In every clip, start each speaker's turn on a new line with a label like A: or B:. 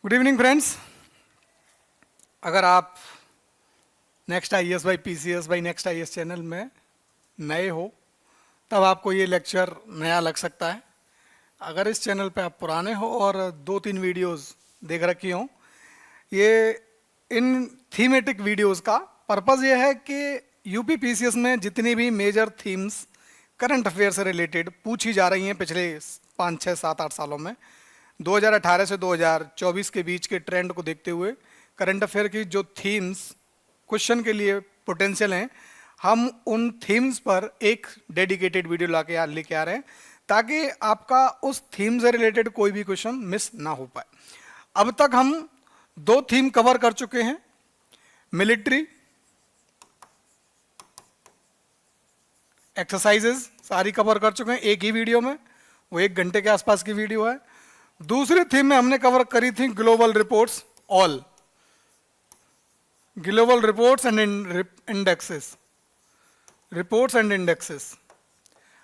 A: Good evening friends. अगर आप next IAS by PCS by next IAS channel में नए हो तब आपको ये लेक्चर नया लग सकता है। अगर इस चैनल पे आप पुराने हो और 2-3 वीडियोस देख रखी हो, ये इन थीमेटिक वीडियोस का पर्पज़ ये है कि यूपी PCS में जितनी भी मेजर थीम्स करंट अफेयर से रिलेटेड पूछी जा रही हैं पिछले 5, 6, 7, 8 सालों में, 2018 से 2024 के बीच के ट्रेंड को देखते हुए करंट अफेयर की जो थीम्स क्वेश्चन के लिए पोटेंशियल हैं, हम उन थीम्स पर एक डेडिकेटेड वीडियो लेके आ रहे हैं ताकि आपका उस थीम से रिलेटेड कोई भी क्वेश्चन मिस ना हो पाए। अब तक हम 2 थीम कवर कर चुके हैं, मिलिट्री एक्सरसाइजेज सारी कवर कर चुके हैं एक ही वीडियो में, वो 1 घंटे के आसपास की वीडियो है। दूसरी थीम में हमने कवर करी थी global reports, all global reports and indexes, reports and indexes.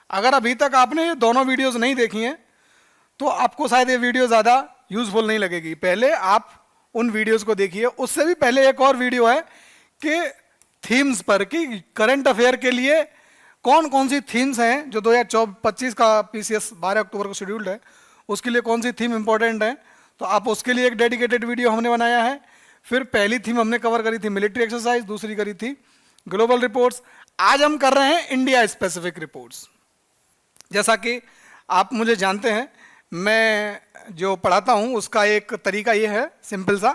A: अगर अभी तक आपने ये दोनों वीडियोस नहीं देखी हैं तो आपको शायद ये वीडियो ज़्यादा यूजफुल नहीं लगेगी। पहले आप उन वीडियोस को देखिए। उससे भी पहले एक और वीडियो है कि थीम्स पर, कि करंट अफेयर के लिए कौन कौन सी थीम्स हैं जो 2025 का PCS 12 अक्टूबर को शेड्यूल्ड है, उसके लिए कौन सी थीम इंपॉर्टेंट है, तो आप उसके लिए एक डेडिकेटेड वीडियो हमने बनाया है। फिर पहली थीम हमने कवर करी थी मिलिट्री एक्सरसाइज, दूसरी करी थी ग्लोबल रिपोर्ट्स। आज हम कर रहे हैं इंडिया स्पेसिफिक रिपोर्ट्स। जैसा कि आप मुझे जानते हैं, मैं जो पढ़ाता हूं उसका एक तरीका ये है सिंपल सा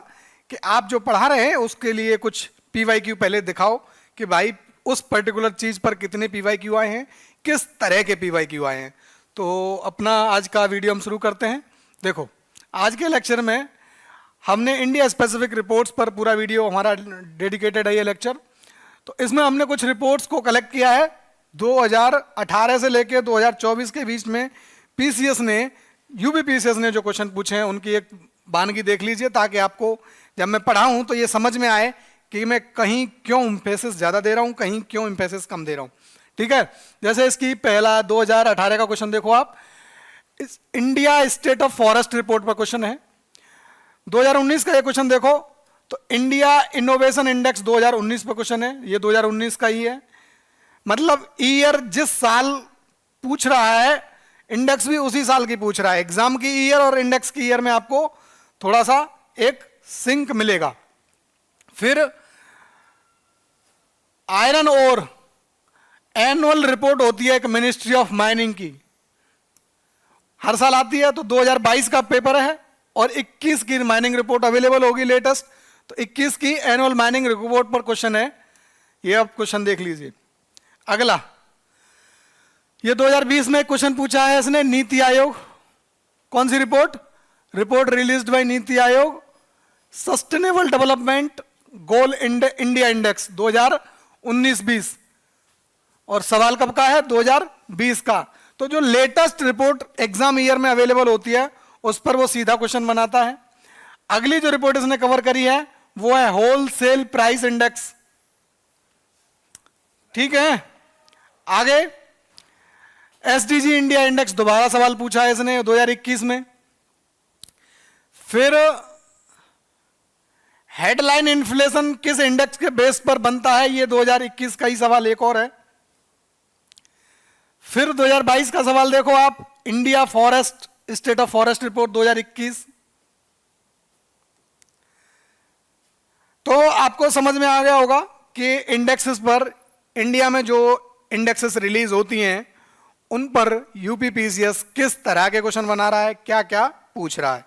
A: कि आप जो पढ़ा रहे हैं उसके लिए कुछ PYQ पहले दिखाओ कि भाई उस पर्टिकुलर चीज़ पर कितने PYQ आए हैं, किस तरह के PYQ आए हैं। तो अपना आज का वीडियो हम शुरू करते हैं। देखो, आज के लेक्चर में हमने इंडिया स्पेसिफिक रिपोर्ट्स पर पूरा वीडियो हमारा डेडिकेटेड है ये लेक्चर। तो इसमें हमने कुछ रिपोर्ट्स को कलेक्ट किया है 2018 से लेकर 2024 के बीच में PCS ने, यूपी PCS ने जो क्वेश्चन पूछे हैं उनकी एक बानगी देख लीजिए ताकि आपको जब मैं पढ़ाऊँ तो ये समझ में आए कि मैं कहीं क्यों एम्फेसिस ज़्यादा दे रहा हूँ, कहीं क्यों एम्फेसिस कम दे रहा हूँ। ठीक है, जैसे इसकी पहला 2018 का क्वेश्चन देखो आप, India state of forest report पर क्वेश्चन है। 2019 का ये क्वेश्चन देखो तो इंडिया इनोवेशन इंडेक्स 2019 पर क्वेश्चन है, ये 2019 का ही है। मतलब ईयर जिस साल पूछ रहा है इंडेक्स भी उसी साल की पूछ रहा है। एग्जाम की ईयर और इंडेक्स की ईयर में आपको थोड़ा सा एक सिंक मिलेगा। फिर आयरन ओर एनुअल रिपोर्ट होती है एक मिनिस्ट्री ऑफ माइनिंग की, हर साल आती है। तो 2022 का पेपर है और 21 की माइनिंग रिपोर्ट अवेलेबल होगी लेटेस्ट। तो 21 की एनुअल माइनिंग रिपोर्ट पर क्वेश्चन है, ये आप क्वेश्चन देख लीजिए। अगला, ये 2020 में क्वेश्चन पूछा है इसने, नीति आयोग। कौन सी report? Report released by NITI Aayog, sustainable development goal India index 2019-20। और सवाल कब का है? 2020 का। तो जो लेटेस्ट रिपोर्ट एग्जाम ईयर में अवेलेबल होती है उस पर वो सीधा क्वेश्चन बनाता है। अगली जो रिपोर्ट इसने कवर करी है वो है होलसेल प्राइस इंडेक्स। ठीक है, आगे SDG इंडिया इंडेक्स, दोबारा सवाल पूछा है इसने 2021 में। फिर हेडलाइन इन्फ्लेशन किस इंडेक्स के बेस पर बनता है, ये 2021 का ही सवाल एक और है। फिर 2022 का सवाल देखो आप, India forest state of forest report 2021। तो आपको समझ में आ गया होगा कि इंडेक्सेस पर, इंडिया में जो इंडेक्सेस रिलीज होती हैं उन पर यूपी PCS किस तरह के क्वेश्चन बना रहा है, क्या क्या पूछ रहा है।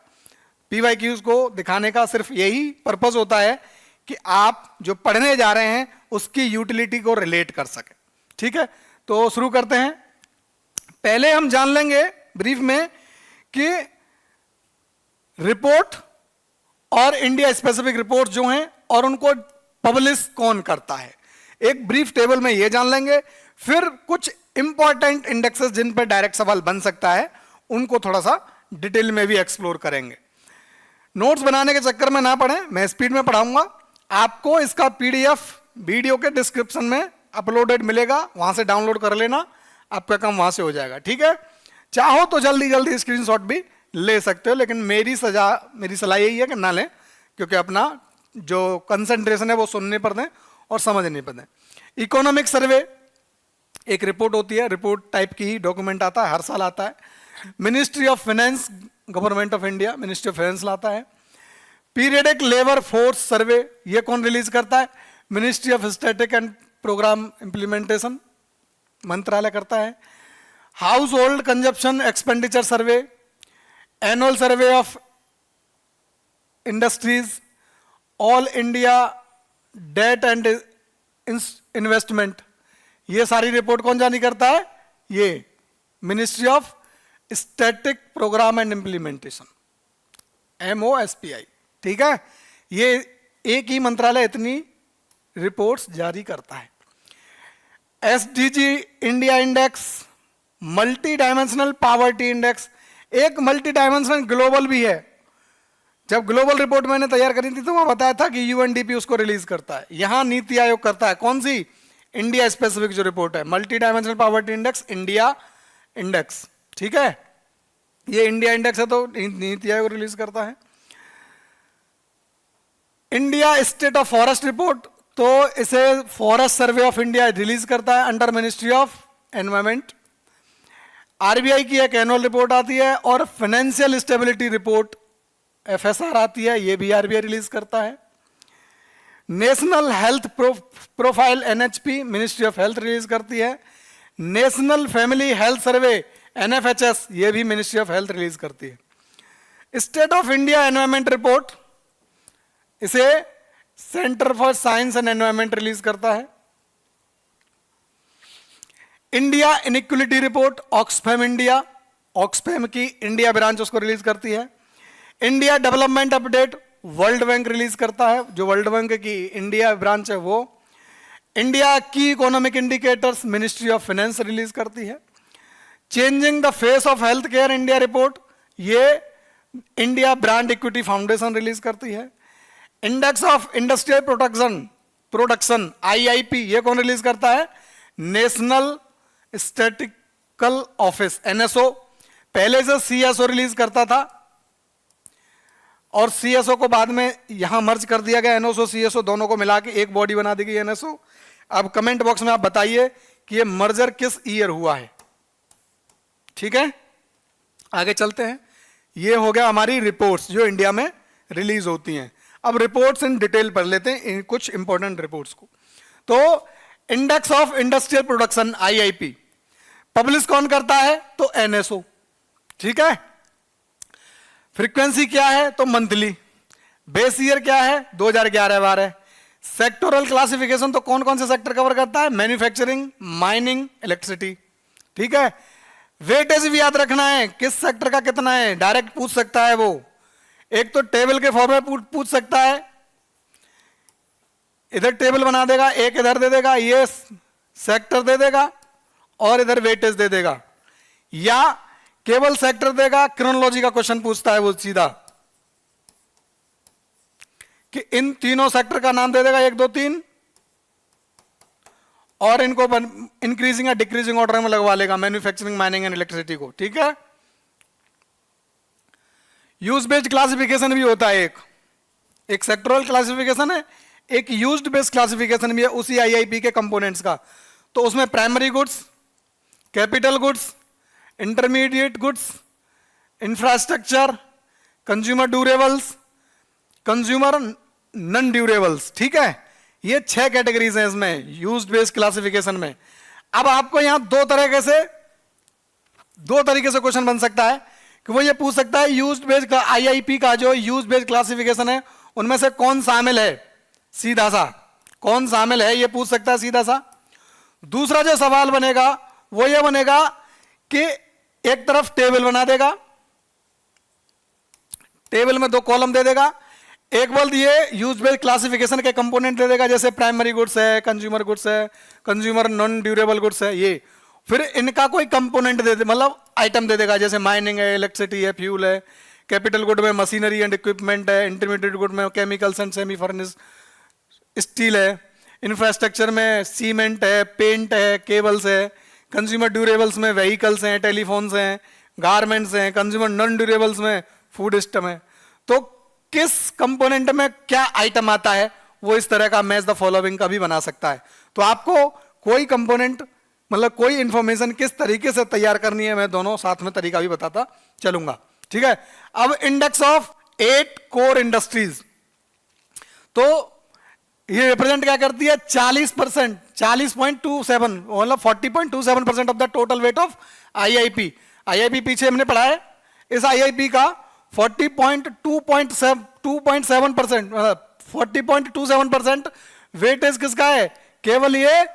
A: PYQs को दिखाने का सिर्फ यही पर्पस होता है कि आप जो पढ़ने जा रहे हैं उसकी यूटिलिटी को रिलेट कर सके। ठीक है, तो शुरू करते हैं। पहले हम जान लेंगे ब्रीफ में कि रिपोर्ट और इंडिया स्पेसिफिक रिपोर्ट जो हैं और उनको पब्लिश कौन करता है, एक ब्रीफ टेबल में ये जान लेंगे। फिर कुछ इंपॉर्टेंट इंडेक्सेस जिन पर डायरेक्ट सवाल बन सकता है उनको थोड़ा सा डिटेल में भी एक्सप्लोर करेंगे। नोट्स बनाने के चक्कर में ना पढ़ें, मैं स्पीड में पढ़ाऊंगा। आपको इसका PDF वीडियो के डिस्क्रिप्शन में अपलोडेड मिलेगा, वहां से डाउनलोड कर लेना, आपका काम वहां से हो जाएगा। ठीक है, चाहो तो जल्दी जल्दी स्क्रीनशॉट भी ले सकते हो, लेकिन मेरी सलाह यही है कि ना लें, क्योंकि अपना जो कंसंट्रेशन है वो सुनने पर दें और समझने पर दें। इकोनॉमिक सर्वे एक रिपोर्ट होती है, रिपोर्ट टाइप की ही डॉक्यूमेंट आता है, हर साल आता है। Ministry of finance, government of India, ministry of finance लाता है। पीरियडिक लेबर फोर्स सर्वे, ये कौन रिलीज करता है? Ministry of static and programme implementation, मंत्रालय करता है। Household consumption expenditure survey, annual survey of industries, all India debt and investment, ये सारी रिपोर्ट कौन जारी करता है? ये ministry of static programme and implementation, MOSPI। ठीक है, ये एक ही मंत्रालय इतनी रिपोर्ट्स जारी करता है। SDG India index, multi dimensional poverty index, एक मल्टी डायमेंशनल ग्लोबल भी है। जब ग्लोबल रिपोर्ट मैंने तैयार करी थी तो मैं बताया था कि UNDP उसको रिलीज करता है, यहां नीति आयोग करता है। कौन सी? इंडिया स्पेसिफिक जो रिपोर्ट है, multi dimensional poverty index, India index. ठीक है, ये इंडिया इंडेक्स है तो नीति आयोग रिलीज करता है। India state of forest report, तो इसे forest survey of India release करता है under ministry of environment. RBI की एक एनुअल रिपोर्ट आती है और फाइनेंशियल स्टेबिलिटी रिपोर्ट FSR आती है, ये भी RBI रिलीज करता है। National Health Profile NHP, Ministry of Health release करती है। National Family Health Survey NFHS, ये भी मिनिस्ट्री ऑफ हेल्थ रिलीज करती है। State of India Environment Report, इसे Centre for Science and Environment release करता है। India Inequality Report, Oxfam India, Oxfam की इंडिया ब्रांच उसको रिलीज करती है। India Development Update, World Bank release करता है, जो वर्ल्ड बैंक की इंडिया ब्रांच है वो। इंडिया की economic indicators, ministry of finance release करती है। Changing the face of health care India report, ये India brand equity foundation release करती है। Index of industrial production IIP, ये कौन रिलीज करता है? National statistical office, NSO। पहले से CSO रिलीज करता था और CSO को बाद में यहां मर्ज कर दिया गया, NSO CSO दोनों को मिला के एक बॉडी बना दी गई NSO। अब कमेंट बॉक्स में आप बताइए कि ये मर्जर किस ईयर हुआ है। ठीक है, आगे चलते हैं। ये हो गया हमारी रिपोर्ट्स जो इंडिया में रिलीज होती हैं। अब रिपोर्ट्स इन डिटेल पढ़ लेते हैं, इन कुछ इंपॉर्टेंट रिपोर्ट्स को। तो index of industrial production IIP publish कौन करता है? तो NSO। ठीक है, फ्रीक्वेंसी क्या है? तो मंथली। बेस ईयर क्या है? 2011-12। सेक्टोरल क्लासिफिकेशन, तो कौन कौन से सेक्टर कवर करता है? Manufacturing, mining, electricity. ठीक है, वेटेज भी याद रखना है, किस सेक्टर का कितना है, डायरेक्ट पूछ सकता है वो। एक तो टेबल के फॉर्म में पूछ सकता है, इधर टेबल बना देगा, एक इधर दे देगा, ये सेक्टर दे देगा और इधर वेटेज दे देगा, या केवल सेक्टर देगा, क्रोनोलॉजी का क्वेश्चन पूछता है वो सीधा कि इन तीनों सेक्टर का नाम दे देगा, 1 2 3, और इनको इंक्रीजिंग या डिक्रीजिंग ऑर्डर में लगवा लेगा, मैन्युफैक्चरिंग, माइनिंग एंड इलेक्ट्रिसिटी को। ठीक है, यूज बेस्ड क्लासिफिकेशन भी होता है, एक सेक्टोरल क्लासिफिकेशन है, एक यूज्ड बेस्ड क्लासिफिकेशन भी है उसी IIP के कंपोनेंट्स का। तो उसमें primary goods, capital goods, intermediate goods, infrastructure, consumer durables, consumer non durables. ठीक है, ये 6 कैटेगरीज हैं इसमें यूज्ड बेस्ड क्लासिफिकेशन में। अब आपको यहां दो तरीके से क्वेश्चन बन सकता है कि वो ये पूछ सकता है यूज्ड बेस्ड का IIP का जो यूज्ड बेस्ड क्लासिफिकेशन है उनमें से कौन शामिल है, सीधा सा कौन शामिल है, ये पूछ सकता है सीधा सा। दूसरा जो सवाल बनेगा वो ये बनेगा कि एक तरफ टेबल बना देगा, टेबल में 2 कॉलम दे देगा, एक बोल दिए यूज बेस्ड क्लासिफिकेशन के कंपोनेंट दे देगा, जैसे प्राइमरी गुड्स है, कंज्यूमर नॉन ड्यूरेबल गुड्स है, ये फिर इनका कोई कंपोनेंट दे दे, मतलब आइटम दे देगा, जैसे माइनिंग है, इलेक्ट्रिसिटी है, फ्यूल है, कैपिटल गुड में मशीनरी एंड इक्विपमेंट है, इंटरमीडिएट गुड में chemicals and semi furnish steel है, इंफ्रास्ट्रक्चर में सीमेंट है, पेंट है, केबल्स है, कंज्यूमर ड्यूरेबल्स में व्हीकल्स हैं, टेलीफोन्स हैं, गारमेंट्स हैं, कंज्यूमर नॉन ड्यूरेबल्स में फूड सिस्टम है। तो किस कंपोनेंट में क्या आइटम आता है, वो इस तरह का मैच द फॉलोइंग का भी बना सकता है। तो आपको कोई कंपोनेंट मतलब कोई इंफॉर्मेशन किस तरीके से तैयार करनी है, मैं दोनों साथ में तरीका भी बताता चलूंगा। ठीक है, अब इंडेक्स ऑफ 8 कोर इंडस्ट्रीज, तो ये रिप्रेजेंट क्या करती है, 40%, 40.27 मतलब 40.27% of the total weight of IIP. IIP पीछे हमने पढ़ा है, इस आईआईपी का 40.27% 40.27% वेटेज किसका है, केवल ये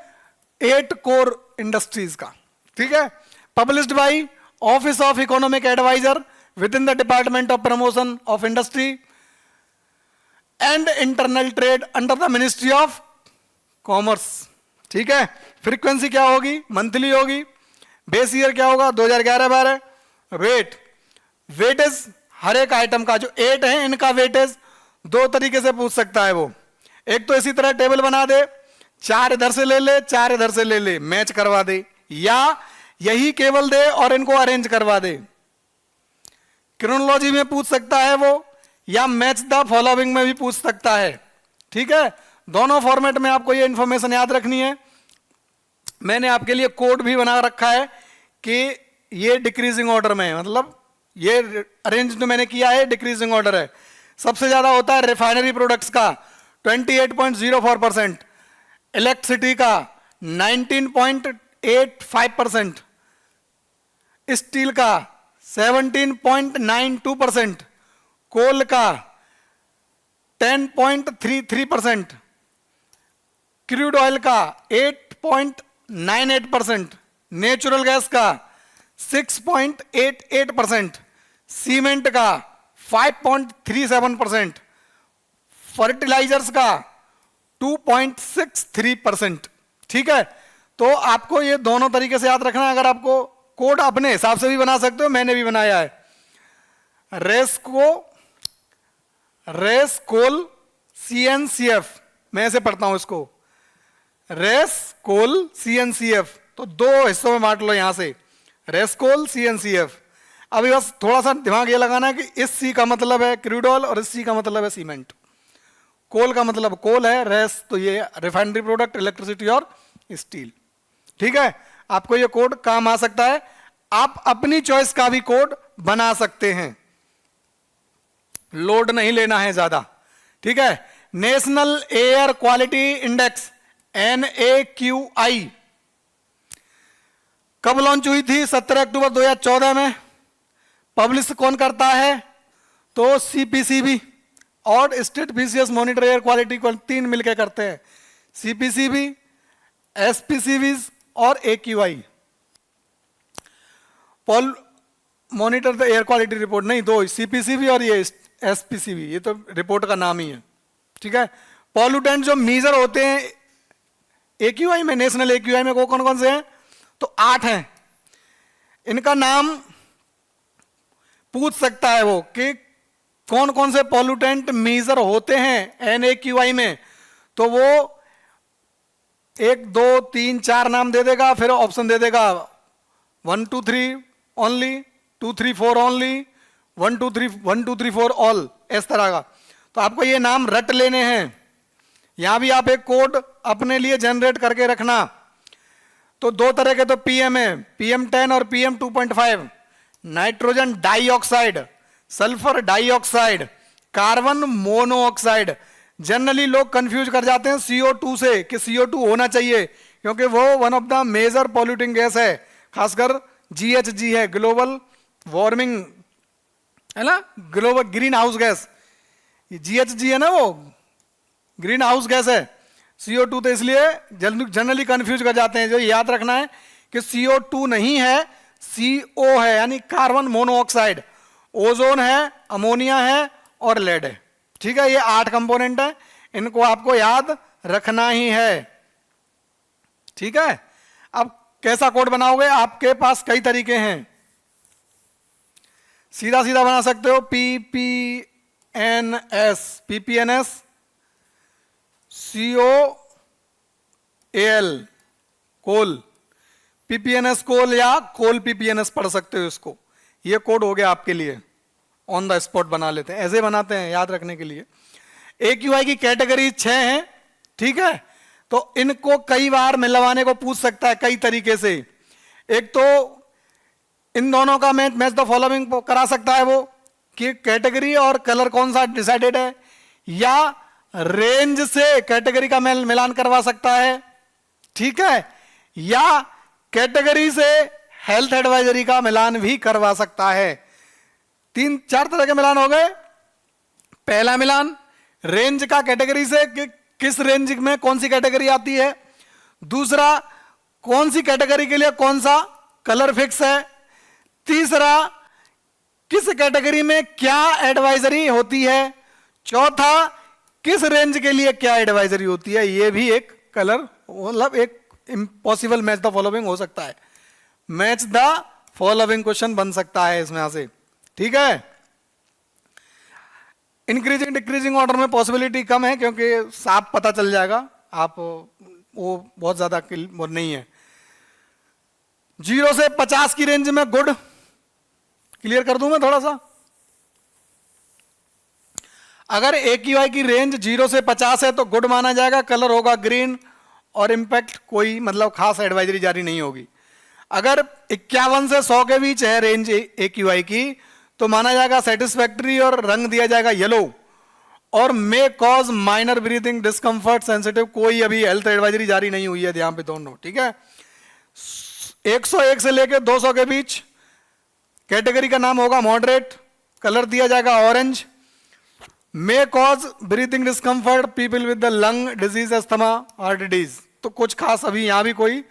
A: 8 कोर इंडस्ट्रीज का। ठीक है, published by office of economic adviser within the department of promotion of industry and internal trade under the ministry of commerce. ठीक है, फ्रीक्वेंसी क्या होगी, मंथली होगी। बेस ईयर क्या होगा, 2011-12। वेटेज हर एक आइटम का जो 8 है इनका वेटेज 2 तरीके से पूछ सकता है वो। एक तो इसी तरह टेबल बना दे, 4 इधर से ले ले 4 इधर से ले ले, मैच करवा दे, या यही केवल दे और इनको अरेंज करवा दे। क्रोनोलॉजी में पूछ सकता है वो, या मैच द फॉलोइंग में भी पूछ सकता है। ठीक है, दोनों फॉर्मेट में आपको ये इंफॉर्मेशन याद रखनी है। मैंने आपके लिए कोड भी बना रखा है कि ये डिक्रीजिंग ऑर्डर में है, मतलब ये अरेंज जो मैंने किया है डिक्रीजिंग ऑर्डर है। सबसे ज्यादा होता है रिफाइनरी प्रोडक्ट्स का 28.04%, इलेक्ट्रिसिटी का 19.85%, स्टील का 17.92%, कोल का 10.33%, क्रूड ऑयल का 8.98%, नेचुरल गैस का 6.88%, सीमेंट का 5.37%, फर्टिलाइजर्स का 2.63%। ठीक है, तो आपको ये दोनों तरीके से याद रखना है। अगर आपको कोड अपने हिसाब से भी बना सकते हो, मैंने भी बनाया है। रेस कोल CNCF, मैं ऐसे पढ़ता हूं इसको, रेस कोल CNCF, तो 2 हिस्सों में बांट लो यहां से, रेस कोल CNCF। अभी बस थोड़ा सा दिमाग ये लगाना है कि इस C का मतलब है क्रूड ऑयल और इस C का मतलब है सीमेंट। कोल का मतलब कोल है, रेस तो ये रिफाइनरी प्रोडक्ट, इलेक्ट्रिसिटी और स्टील। ठीक है, आपको ये कोड काम आ सकता है। आप अपनी चॉइस का भी कोड बना सकते हैं, लोड नहीं लेना है ज्यादा। ठीक है, national air quality index NAQI कब लॉन्च हुई थी, 17 अक्टूबर 2014 में। पब्लिश कौन करता है, तो CPCB और state BCS monitor air quality को 3 मिलकर करते हैं, CPCB, SPCB और AQI। Monitor the air quality report नहीं, 2 CPCB और ये SPCB, ये तो रिपोर्ट का नाम ही है। ठीक है, पॉल्यूटेंट जो मेजर होते हैं AQI में, नेशनल AQI में वो कौन कौन से हैं, तो 8 हैं। इनका नाम पूछ सकता है वो कि कौन कौन से पॉल्यूटेंट मेजर होते हैं NAQI में, तो वो 1 2 3 4 नाम दे देगा, फिर ऑप्शन दे देगा 1 2 3 ओनली, 2 3 4 ओनली, 1 2 3 4 ऑल, इस तरह का। तो आपको ये नाम रट लेने हैं। यहां भी आप एक कोड अपने लिए जनरेट करके रखना। तो 2 तरह के तो PM है, PM10 और PM2.5, nitrogen dioxide, sulphur dioxide, carbon monoxide. Generally लोग कंफ्यूज कर जाते हैं CO2 से कि CO2 होना चाहिए, क्योंकि वो one of the major polluting gas है, खासकर GHG है, ग्लोबल वार्मिंग है ना, global greenhouse gas, GHG है ना, वो ग्रीन हाउस गैस है। CO2 तो इसलिए जनरली कंफ्यूज कर जाते हैं। जो याद रखना है कि CO2 नहीं है, CO है, यानी कार्बन मोनोऑक्साइड, ओजोन है, अमोनिया है और लेड है। ठीक है, ये 8 कंपोनेंट है, इनको आपको याद रखना ही है। ठीक है, अब कैसा कोड बनाओगे, आपके पास कई तरीके हैं। सीधा सीधा बना सकते हो PPNS COAL कोल, PPNS कोल या कोल PPNS पढ़ सकते हो इसको, ये कोड हो गया आपके लिए, ऑन द स्पॉट बना लेते हैं, ऐसे बनाते हैं याद रखने के लिए। AQI की कैटेगरी 6 है, ठीक है। तो इनको कई बार मिलवाने को पूछ सकता है कई तरीके से। एक तो इन दोनों का मैच द फॉलोइंग करा सकता है वो, कि कैटेगरी और कलर कौन सा डिसाइडेड है, या रेंज से कैटेगरी का मिलान करवा सकता है, ठीक है, या कैटेगरी से हेल्थ एडवाइजरी का मिलान भी करवा सकता है। 3-4 तरह के मिलान हो गए। पहला मिलान रेंज का कैटेगरी से, कि किस रेंज में कौन सी कैटेगरी आती है। दूसरा, कौन सी कैटेगरी के लिए कौन सा कलर फिक्स है। तीसरा, किस कैटेगरी में क्या एडवाइजरी होती है। चौथा, किस रेंज के लिए क्या एडवाइजरी होती है। यह भी एक कलर, मतलब एक इम्पॉसिबल मैच द फॉलोइंग हो सकता है, मैच द फॉलोइंग क्वेश्चन बन सकता है इसमें से, ठीक है। इंक्रीजिंग डिक्रीजिंग ऑर्डर में पॉसिबिलिटी कम है, क्योंकि साफ पता चल जाएगा, आप वो बहुत ज्यादा वो नहीं है। 0 से 50 की रेंज में गुड, क्लियर कर दूं मैं थोड़ा सा। अगर AQI की रेंज 0 से 50 है तो गुड माना जाएगा, कलर होगा ग्रीन, और इंपैक्ट कोई मतलब खास एडवाइजरी जारी नहीं होगी। अगर 51 से 100 के बीच है रेंज AQI की तो माना जाएगा सेटिस्फैक्ट्री, और रंग दिया जाएगा येलो, और may cause minor breathing discomfort sensitive, कोई अभी हेल्थ एडवाइजरी जारी नहीं हुई है ध्यान पे दोनों, ठीक है। 101 से लेकर 200 के बीच कैटेगरी का नाम होगा मॉडरेट, कलर दिया जाएगा orange, may cause breathing discomfort people with the lung disease, asthma, heart disease. तो कुछ खास अभी यहां भी कोई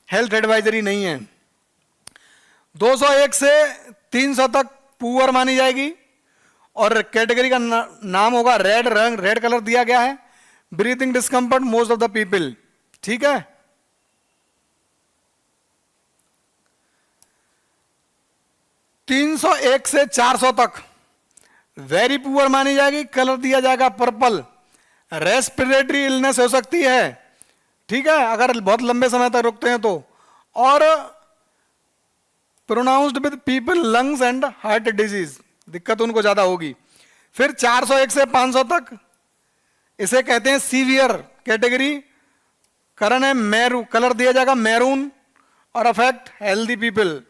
A: हेल्थ एडवाइजरी नहीं है। 201 से 300 तक पुअर मानी जाएगी, और कैटेगरी का नाम होगा रेड, रंग रेड कलर दिया गया है, breathing discomfort most of the people, ठीक है। 301 से 400 तक वेरी पुअर मानी जाएगी, कलर दिया जाएगा पर्पल, रेस्पिरेटरी इलनेस हो सकती है, ठीक है, अगर बहुत लंबे समय तक रुकते हैं तो, और pronounced with people lungs and heart disease, दिक्कत उनको ज्यादा होगी। फिर 401 से 500 तक इसे कहते हैं सीवियर कैटेगरी, करण है मैरू, कलर दिया जाएगा मैरून, और अफेक्ट हेल्दी पीपल,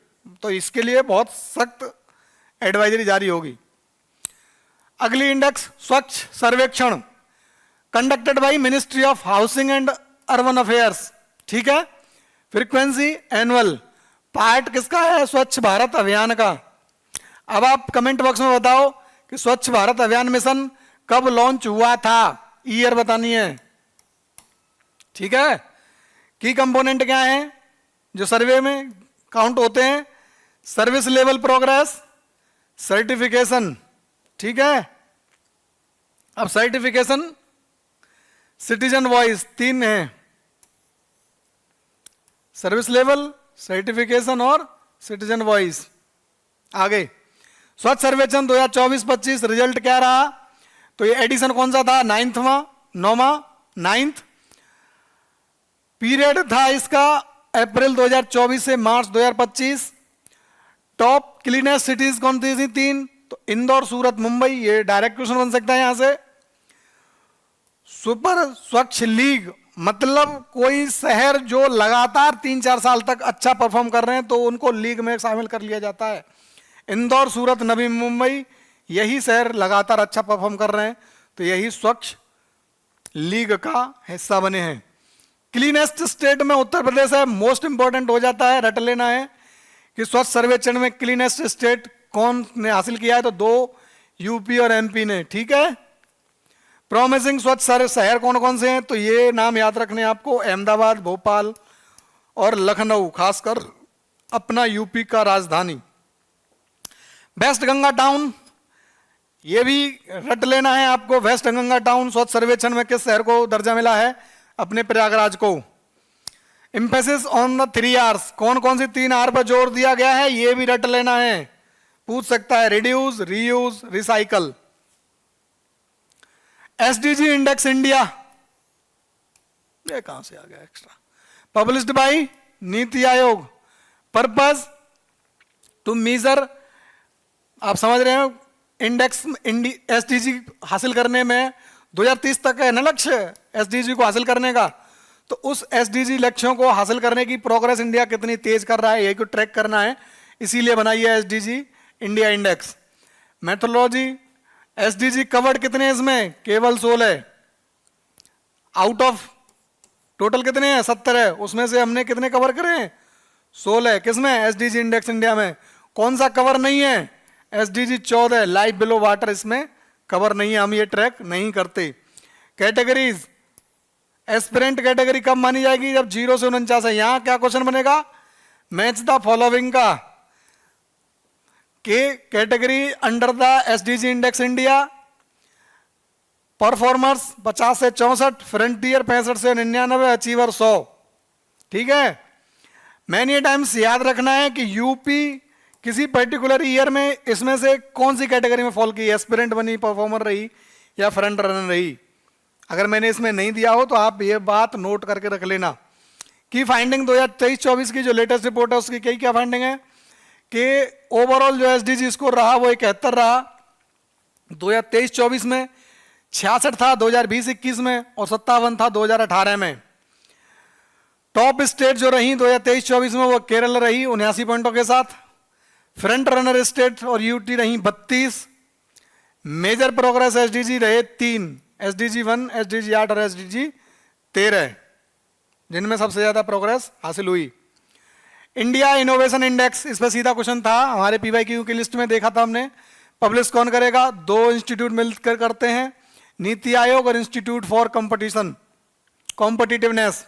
A: तो इसके लिए बहुत सख्त एडवाइजरी जारी होगी। अगली इंडेक्स स्वच्छ सर्वेक्षण, conducted by ministry of housing and urban affairs, ठीक है। फ्रीक्वेंसी एनुअल, पार्ट किसका है, स्वच्छ भारत अभियान का। अब आप कमेंट बॉक्स में बताओ कि स्वच्छ भारत अभियान मिशन कब लॉन्च हुआ था, ईयर बतानी है, ठीक है। की कंपोनेंट क्या है जो सर्वे में काउंट होते हैं, सर्विस लेवल प्रोग्रेस, सर्टिफिकेशन, ठीक है। अब सर्टिफिकेशन, सिटीजन वॉइस, 3 है, सर्विस लेवल, सर्टिफिकेशन और सिटीजन वॉइस। आगे स्वच्छ सर्वेक्षण 2024-25 रिजल्ट क्या रहा, तो ये एडिशन कौन सा था, 9th पीरियड था इसका, अप्रैल 2024 से मार्च 2025। टॉप क्लीनेस्ट सिटीज कौन थी, 3, तो इंदौर, सूरत, मुंबई, ये डायरेक्ट क्वेश्चन बन सकता है यहां से। सुपर स्वच्छ लीग, मतलब कोई शहर जो लगातार 3-4 साल तक अच्छा परफॉर्म कर रहे हैं तो उनको लीग में शामिल कर लिया जाता है। इंदौर, सूरत, नवी मुंबई, यही शहर लगातार अच्छा परफॉर्म कर रहे हैं तो यही स्वच्छ लीग का हिस्सा बने हैं। क्लीनेस्ट स्टेट में उत्तर प्रदेश है, मोस्ट इंपॉर्टेंट हो जाता है, रट लेना है कि स्वच्छ सर्वेक्षण में क्लीनेस्ट स्टेट कौन ने हासिल किया है, तो 2 यूपी और एमपी ने, ठीक है। प्रॉमिसिंग स्वच्छ शहर कौन कौन से हैं, तो ये नाम याद रखने आपको, अहमदाबाद, भोपाल और लखनऊ, खासकर अपना यूपी का राजधानी। वेस्ट गंगा टाउन, ये भी रट लेना है आपको, वेस्ट गंगा टाउन स्वच्छ सर्वेक्षण में किस शहर को दर्जा मिला है, अपने प्रयागराज को। एम्फेसिस ऑन द 3 R's, कौन कौन सी 3 R पर जोर दिया गया है, ये भी रट लेना है, पूछ सकता है, reduce, reuse, recycle. SDG index India, ये कहां से आ गया extra, published by NITI Aayog, purpose to major आप समझ रहे हो, इंडेक्स एसडीजी हासिल करने में 2030 तक है ना लक्ष्य एसडीजी को हासिल करने का। तो उस एसडीजी लक्ष्यों को हासिल करने की प्रोग्रेस इंडिया कितनी तेज कर रहा है, यही को ट्रैक करना है, इसीलिए बनाई है SDG India index. Methodology, SDG covered कितने हैं इसमें, केवल 16। आउट ऑफ टोटल कितने हैं, 70 है, उसमें से हमने कितने कवर करे हैं, 16। किसमें, एसडीजी इंडेक्स इंडिया में। कौन सा कवर नहीं है, एसडीजी 14, लाइफ बिलो वाटर, इसमें कवर नहीं है, हम ये ट्रैक नहीं करते। कैटेगरीज, एस्पिरेंट कैटेगरी कब मानी जाएगी, जब 0 से 49 है। यहां क्या क्वेश्चन बनेगा, मैच द फॉलोइंग का के category under the SDG index India. Performers 50 से 64, फ्रंटियर 65 से 99, अचीवर 100। ठीक है, मैनी टाइम्स याद रखना है कि यूपी किसी पर्टिकुलर ईयर में इसमें से कौन सी कैटेगरी में फॉल की, एस्पिरेंट बनी, परफॉर्मर रही या फ्रंट रनर रही। अगर मैंने इसमें नहीं दिया हो तो आप ये बात नोट करके रख लेना। की फाइंडिंग 2023-24 की जो लेटेस्ट रिपोर्ट है उसकी क्या फाइंडिंग है कि ओवरऑल जो एसडीजी स्कोर रहा वो 71 रहा 2023-24 में, 66 था 2020-21 में और 57 था 2018 में। टॉप स्टेट जो रही 2023-24 में वो केरल रही 79 पॉइंटों के साथ, फ्रंट रनर स्टेट और यूटी रही 32, मेजर प्रोग्रेस एसडीजी रहे 3, एसडीजी 1, एसडीजी 8 और एसडीजी 13, जिनमें सबसे ज्यादा प्रोग्रेस हासिल हुई। इंडिया इनोवेशन इंडेक्स, इस पर सीधा क्वेश्चन था हमारे पीवाईक्यू की लिस्ट में, देखा था हमने। पब्लिश कौन करेगा, 2 इंस्टीट्यूट मिलकर करते हैं, नीति आयोग और इंस्टीट्यूट फॉर कंपटीशन कॉम्पिटिटिवनेस।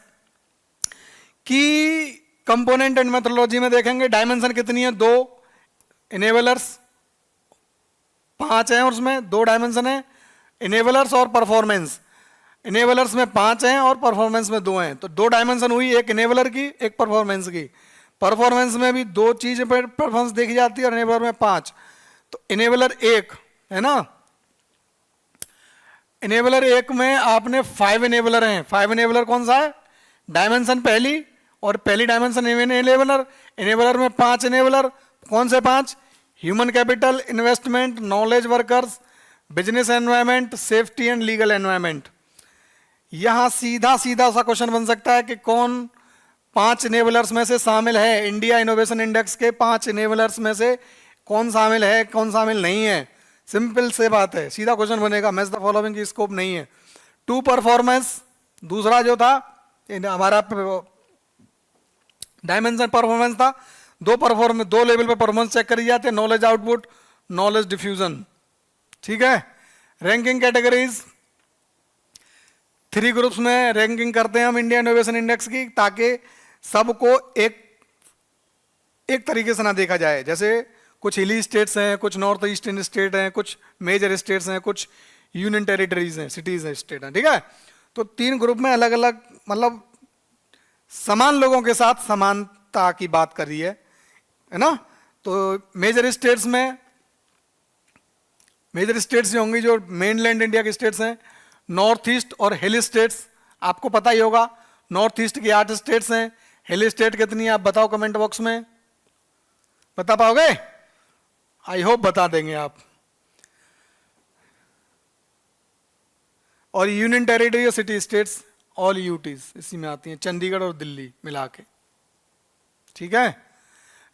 A: की कंपोनेंट एंड मेथोडोलॉजी में देखेंगे डायमेंशन कितनी है, 2 इनेबलर्स 5 हैं और उसमें 2 डायमेंशन है, इनेबलर्स और परफॉर्मेंस। इनेबलर्स में 5 हैं और परफॉर्मेंस में 2 हैं, तो 2 डायमेंशन हुई, एक इनेबलर की एक परफॉर्मेंस की। परफॉर्मेंस में भी 2 चीजें पर परफॉर्मेंस देखी जाती है और इनेबलर में 5। तो इनेबलर 1 है ना, इनेबलर 1 में आपने 5 इनेबलर हैं। 5 इनेबलर कौन सा है, डायमेंशन पहली और पहली डायमेंशन इनेबलर, इनेबलर में 5 इनेबलर। कौन से 5, human capital, investment, knowledge workers, business environment, safety and legal environment. यहां सीधा सीधा सा क्वेश्चन बन सकता है कि कौन 5 इनेबलर्स में से शामिल है, इंडिया इनोवेशन इंडेक्स के 5 इनेबलर्स में से कौन शामिल है, कौन शामिल नहीं है। सिंपल से बात है, सीधा क्वेश्चन बनेगा, मैच द फॉलोइंग की स्कोप नहीं है। 2 परफॉर्मेंस, दूसरा जो था हमारा डायमेंशन परफॉर्मेंस था, 2 परफॉर्मेंस, 2 लेवल पे परफॉर्मेंस चेक करी जाते हैं, नॉलेज आउटपुट, नॉलेज डिफ्यूजन। ठीक है, रैंकिंग कैटेगरीज 3 ग्रुप्स में रैंकिंग करते हैं हम इंडिया इनोवेशन इंडेक्स की, ताकि सबको एक तरीके से ना देखा जाए। जैसे कुछ हिली स्टेट्स हैं, कुछ नॉर्थ ईस्टर्न स्टेट हैं, कुछ मेजर स्टेट्स हैं, कुछ यूनियन टेरिटरीज हैं, सिटीज हैं, स्टेट हैं। ठीक है, तो 3 ग्रुप में अलग अलग, मतलब समान लोगों के साथ समानता की बात कर रही है ना। तो मेजर स्टेट्स में, मेजर स्टेट्स जो होंगी जो मेनलैंड इंडिया के स्टेट्स हैं, नॉर्थ ईस्ट और हिल स्टेट्स, आपको पता ही होगा नॉर्थ ईस्ट की 8 स्टेट्स हैं, हिल स्टेट कितनी है आप बताओ कमेंट बॉक्स में, बता पाओगे, आई होप बता देंगे आप। और यूनियन टेरिटरी और सिटी स्टेट्स ऑल यूटीज इसी में आती हैं, चंडीगढ़ और दिल्ली मिला के। ठीक है,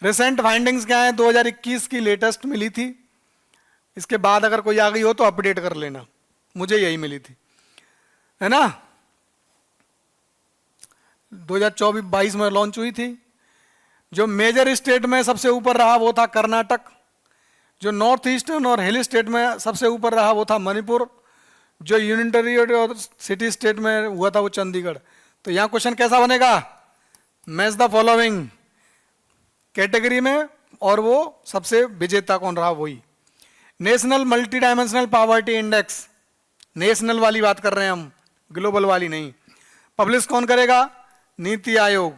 A: रिसेंट फाइंडिंग्स क्या है, 2021 की लेटेस्ट मिली थी, इसके बाद अगर कोई आ गई हो तो अपडेट कर लेना, मुझे यही मिली थी, है ना। 2024-22 में लॉन्च हुई थी। जो मेजर स्टेट में सबसे ऊपर रहा वो था कर्नाटक, जो नॉर्थ ईस्टर्न और हिल स्टेट में सबसे ऊपर रहा वो था मणिपुर, जो यूनियन टेरिटरी और सिटी स्टेट में हुआ था वो चंडीगढ़। तो यहां क्वेश्चन कैसा बनेगा, मैच द फॉलोइंग कैटेगरी में, और वो सबसे विजेता कौन रहा वही। National multi dimensional poverty index, national वाली बात कर रहे हैं हम, ग्लोबल वाली नहीं। पब्लिश कौन करेगा, नीति आयोग।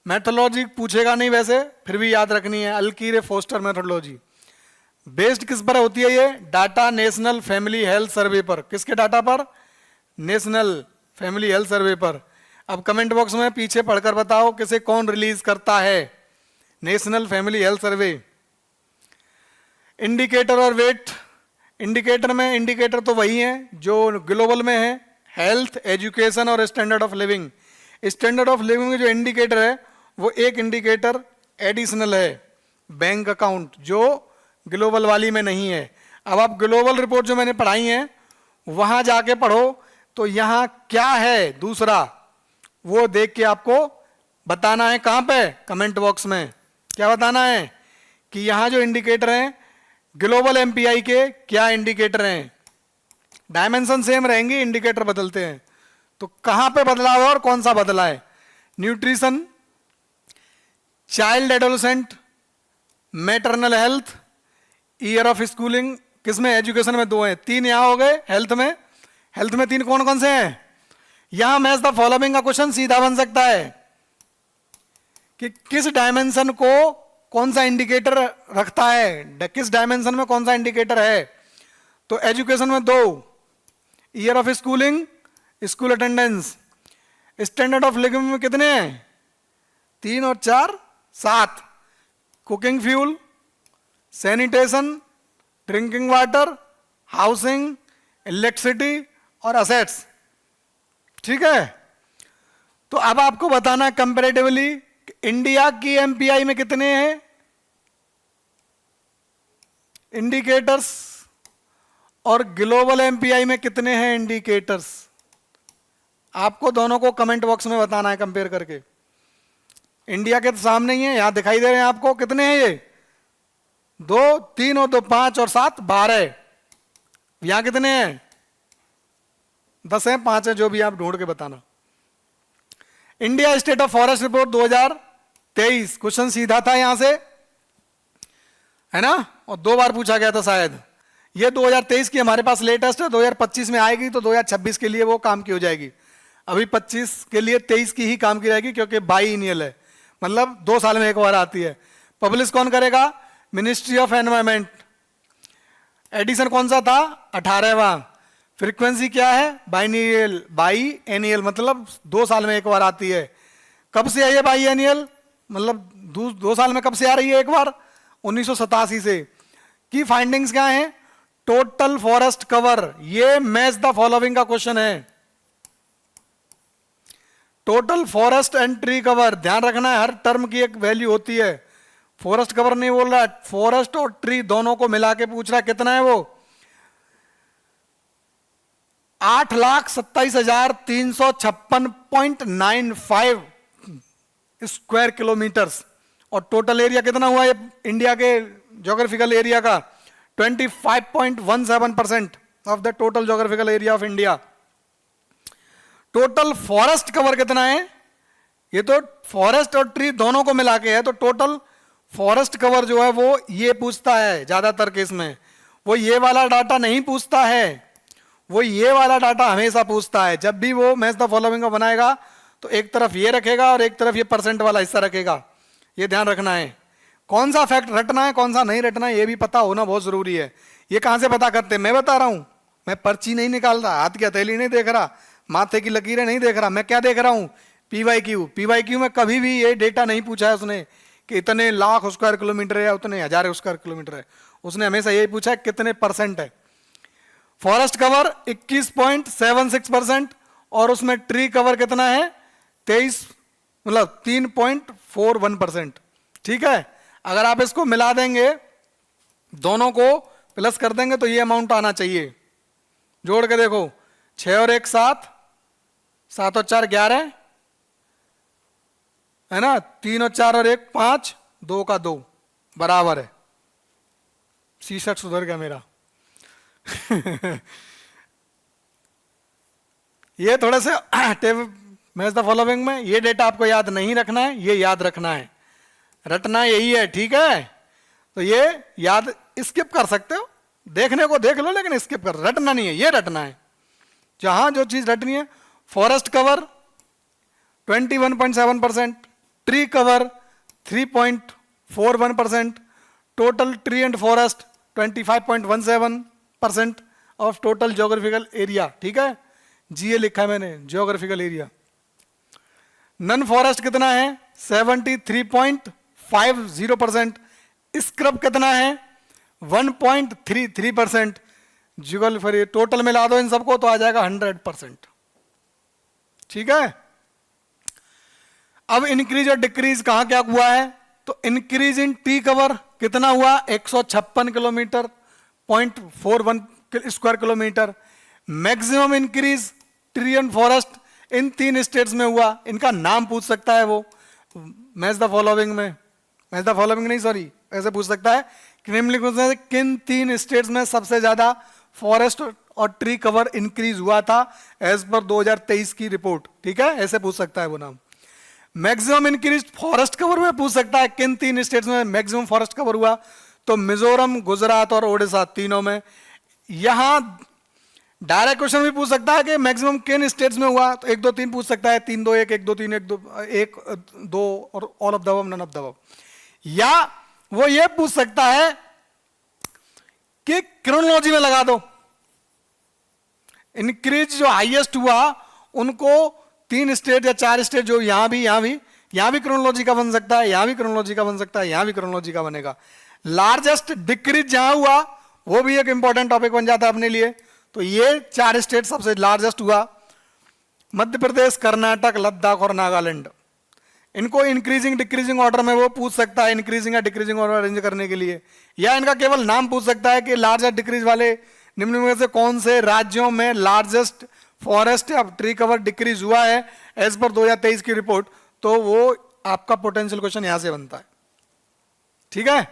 A: मेथोडोलॉजी पूछेगा नहीं वैसे, फिर भी याद रखनी है, अल्कीरे फोस्टर मेथोडोलॉजी। बेस्ड किस पर होती है ये, डाटा नेशनल फैमिली हेल्थ सर्वे पर। किसके डाटा पर, नेशनल फैमिली हेल्थ सर्वे पर। अब कमेंट बॉक्स में पीछे पढ़कर बताओ किसे कौन रिलीज करता है, नेशनल फैमिली हेल्थ सर्वे। इंडिकेटर और वेट। इंडिकेटर में इंडिकेटर तो वही है जो ग्लोबल में है, हेल्थ, एजुकेशन और standard of living. Standard of living में जो इंडिकेटर है वो एक इंडिकेटर एडिशनल है, बैंक अकाउंट, जो ग्लोबल वाली में नहीं है। अब आप ग्लोबल रिपोर्ट जो मैंने पढ़ाई है वहां जाके पढ़ो, तो यहां क्या है दूसरा वो देख के आपको बताना है। कहां पे? कमेंट बॉक्स में। क्या बताना है कि यहां जो इंडिकेटर हैं ग्लोबल एमपीआई के क्या इंडिकेटर हैं। डायमेंशन सेम रहेंगे, इंडिकेटर बदलते हैं। तो कहां पे बदलाव है और कौन सा बदला है? Nutrition, child adolescent, maternal health, year of schooling. किसमें? एजुकेशन में 2 हैं, 3 यहां हो गए। हेल्थ में 3 कौन कौन से हैं? यहां मैच द फॉलोइंग का क्वेश्चन सीधा बन सकता है कि किस डायमेंशन को कौन सा इंडिकेटर रखता है, किस डायमेंशन में कौन सा इंडिकेटर है। तो एजुकेशन में 2, year of schooling, school attendance. Standard of living में कितने हैं? 3 और 4 7। Cooking fuel, sanitation, drinking water, housing, electricity और असेट्स। ठीक है। तो अब आपको बताना है कंपैरेटिवली इंडिया की एमपीआई में कितने हैं इंडिकेटर्स और ग्लोबल एमपीआई में कितने हैं इंडिकेटर्स। आपको दोनों को कमेंट बॉक्स में बताना है कंपेयर करके। इंडिया के तो सामने ही है, यहां दिखाई दे रहे हैं आपको। कितने हैं ये? 2, 3 और 2 5 और 7 12। यहां कितने हैं? 10 हैं, 5 है, जो भी आप ढूंढ के बताना। India state of forest report 2023, question सीधा था यहां से, है ना, और 2 बार पूछा गया था शायद। ये 2023 की हमारे पास लेटेस्ट है, 2025 में आएगी तो 2026 के लिए वो काम की हो जाएगी। अभी 25 के लिए 23 की ही काम की रहेगी क्योंकि बाईनियल है, मतलब 2 साल में एक बार आती है। पब्लिश कौन करेगा? Ministry of environment. एडिशन कौन सा था? 18वां। फ्रीक्वेंसी क्या है? बाइनियल, बाई एनियल, मतलब 2 साल में एक बार आती है। कब से आई है बाई एनियल? मतलब 2 साल में कब से आ रही है एक बार? 1987 से। की फाइंडिंग्स क्या है? टोटल फॉरेस्ट कवर, ये मैच द फॉलोइंग का क्वेश्चन है। Total forest and tree cover, ध्यान रखना है, हर टर्म की एक वैल्यू होती है। फॉरेस्ट कवर नहीं बोल रहा, फॉरेस्ट और ट्री दोनों को मिला के पूछ रहा है कितना है वो। 8,27,356.95 स्क्वायर किलोमीटर्स। और टोटल एरिया कितना हुआ ये इंडिया के ज्योग्राफिकल एरिया का? 25.17% of the total geographical area of India. Total forest cover कितना है? ये तो फॉरेस्ट और ट्री दोनों को मिला के है, तो टोटल फॉरेस्ट कवर जो है वो ये पूछता है ज्यादातर केस में। वो ये वाला डाटा नहीं पूछता है, वो ये वाला डाटा हमेशा पूछता है। जब भी वो मैच द फॉलोइंग को बनाएगा तो एक तरफ ये रखेगा और एक तरफ ये परसेंट वाला हिस्सा रखेगा। ये ध्यान रखना है। कौन सा फैक्ट रटना है, कौन सा नहीं रटना है, ये भी पता होना बहुत जरूरी है। ये कहां से पता करते हैं? मैं बता रहा हूं, मैं पर्ची नहीं निकाल रहा, हाथ की हथेली नहीं देख रहा, माथे की लकीरें नहीं देख रहा। मैं क्या देख रहा हूं? पीवाईक्यू। पीवाईक्यू में कभी भी ये डेटा नहीं पूछा है उसने कि इतने लाख स्क्वायर किलोमीटर है या उतने हजार स्क्वायर किलोमीटर है। उसने हमेशा यही पूछा है कितने परसेंट है। फॉरेस्ट कवर 21.76% और उसमें ट्री कवर कितना है? 23, मतलब 3.41%। ठीक है। अगर आप इसको मिला देंगे, दोनों को प्लस कर देंगे तो ये अमाउंट आना चाहिए। जोड़ के देखो, 6 और 1 7, 7 और 4 11, है ना, 3 और 4 और 1 5, 2 का 2 बराबर है। 66 सुधर गया मेरा। ये थोड़े से मैच द फॉलोइंग में ये डेटा आपको याद नहीं रखना है, ये याद रखना है, रटना यही है। ठीक है। तो ये याद स्किप कर सकते हो, देखने को देख लो लेकिन स्किप कर, रटना नहीं है, ये रटना है। जहां जो चीज रटनी है, forest cover 21.7%, tree cover 3.41%, total tree and forest 25.17% of total geographical area. ठीक है, जीए लिखा है मैंने, ज्योग्राफिकल एरिया। नन फॉरेस्ट कितना है? 73.50%। स्क्रब कितना है? 1.33%। जिगल फिर टोटल मिला दो इन सबको तो आ जाएगा 100%। ठीक है, अब इंक्रीज और डिक्रीज कहां क्या हुआ है, तो इंक्रीज इन टी कवर कितना हुआ, 156 kilometre 0.41 square kilometre. Maximum increase tree and forest in 3 states में हुआ। इनका नाम पूछ सकता है वो मैच द फॉलोइंग में, मैच द फॉलोइंग नहीं सॉरी, ऐसे पूछ सकता है कि निम्नलिखित में से किन 3 स्टेट्स में सबसे ज्यादा फॉरेस्ट और ट्री कवर इंक्रीज हुआ था एज पर 2023 की रिपोर्ट। ठीक है, ऐसे पूछ सकता है वो नाम। मैक्सिमम इंक्रीज फॉरेस्ट कवर में पूछ सकता है किन 3 स्टेट्स में मैक्सिमम फॉरेस्ट कवर हुआ, तो मिजोरम, गुजरात और ओडिशा, तीनों में। यहां डायरेक्ट क्वेश्चन भी पूछ सकता है कि मैक्सिमम किन स्टेट्स में हुआ, तो 1 2 3 पूछ सकता है, 3 2 1 1 2 3 1 2 1 2 और all of the above, none of the above. या वो ये पूछ सकता है कि क्रोनोलॉजी में लगा दो, इंक्रीज जो हाईएस्ट हुआ उनको 3 स्टेट या 4 स्टेट जो यहां भी क्रोनोलॉजी का बन सकता है, यहां भी क्रोनोलॉजी का बन सकता है, यहां भी क्रोनोलॉजी का बनेगा। लार्जेस्ट डिक्रीज जहां हुआ वो भी एक इंपॉर्टेंट टॉपिक बन जाता है अपने लिए। तो ये 4 स्टेट सबसे लार्जेस्ट हुआ, मध्य प्रदेश, कर्नाटक, लद्दाख और नागालैंड। इनको इंक्रीजिंग डिक्रीजिंग ऑर्डर में वो पूछ सकता है, इंक्रीजिंग या डिक्रीजिंग ऑर्डर अरेंज करने के लिए, या इनका केवल नाम पूछ सकता है कि लार्ज या डिक्रीज वाले निम्न में से कौन से राज्यों में लार्जेस्ट फॉरेस्ट या ट्री कवर डिक्रीज हुआ है एज पर 2023 की रिपोर्ट। तो वो आपका पोटेंशियल क्वेश्चन यहां से बनता है। ठीक है,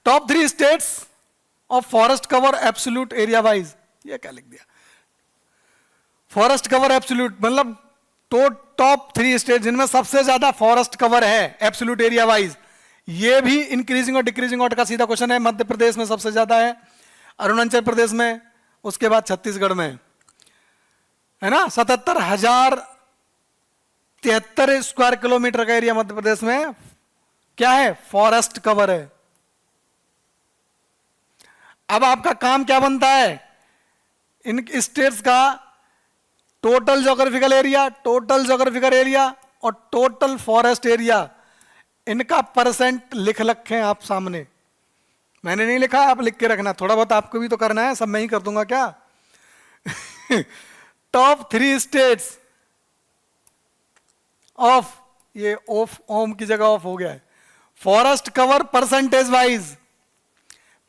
A: top 3 states of forest cover absolute area wise, ये क्या लिख दिया, फॉरेस्ट कवर एब्सोल्यूट मतलब टॉप 3 स्टेट जिनमें सबसे ज्यादा फॉरेस्ट कवर है एब्सोल्यूट एरिया वाइज। ये भी इंक्रीजिंग और डिक्रीजिंग ऑर्डर का सीधा क्वेश्चन है। मध्य प्रदेश में सबसे ज्यादा है, अरुणाचल प्रदेश में, उसके बाद छत्तीसगढ़ में है ना। 77,073 स्क्वायर किलोमीटर का एरिया मध्य प्रदेश में क्या है, फॉरेस्ट कवर है। अब आपका काम क्या बनता है, इन स्टेट्स का टोटल ज्योग्राफिकल एरिया और टोटल फॉरेस्ट एरिया, इनका परसेंट लिख रखे हैं आप सामने। मैंने नहीं लिखा, आप लिख के रखना, थोड़ा बहुत आपको भी तो करना है, सब मैं ही कर दूंगा क्या। टॉप 3 स्टेट्स ऑफ, ये ऑफ ओम की जगह ऑफ हो गया है, फॉरेस्ट कवर परसेंटेज वाइज।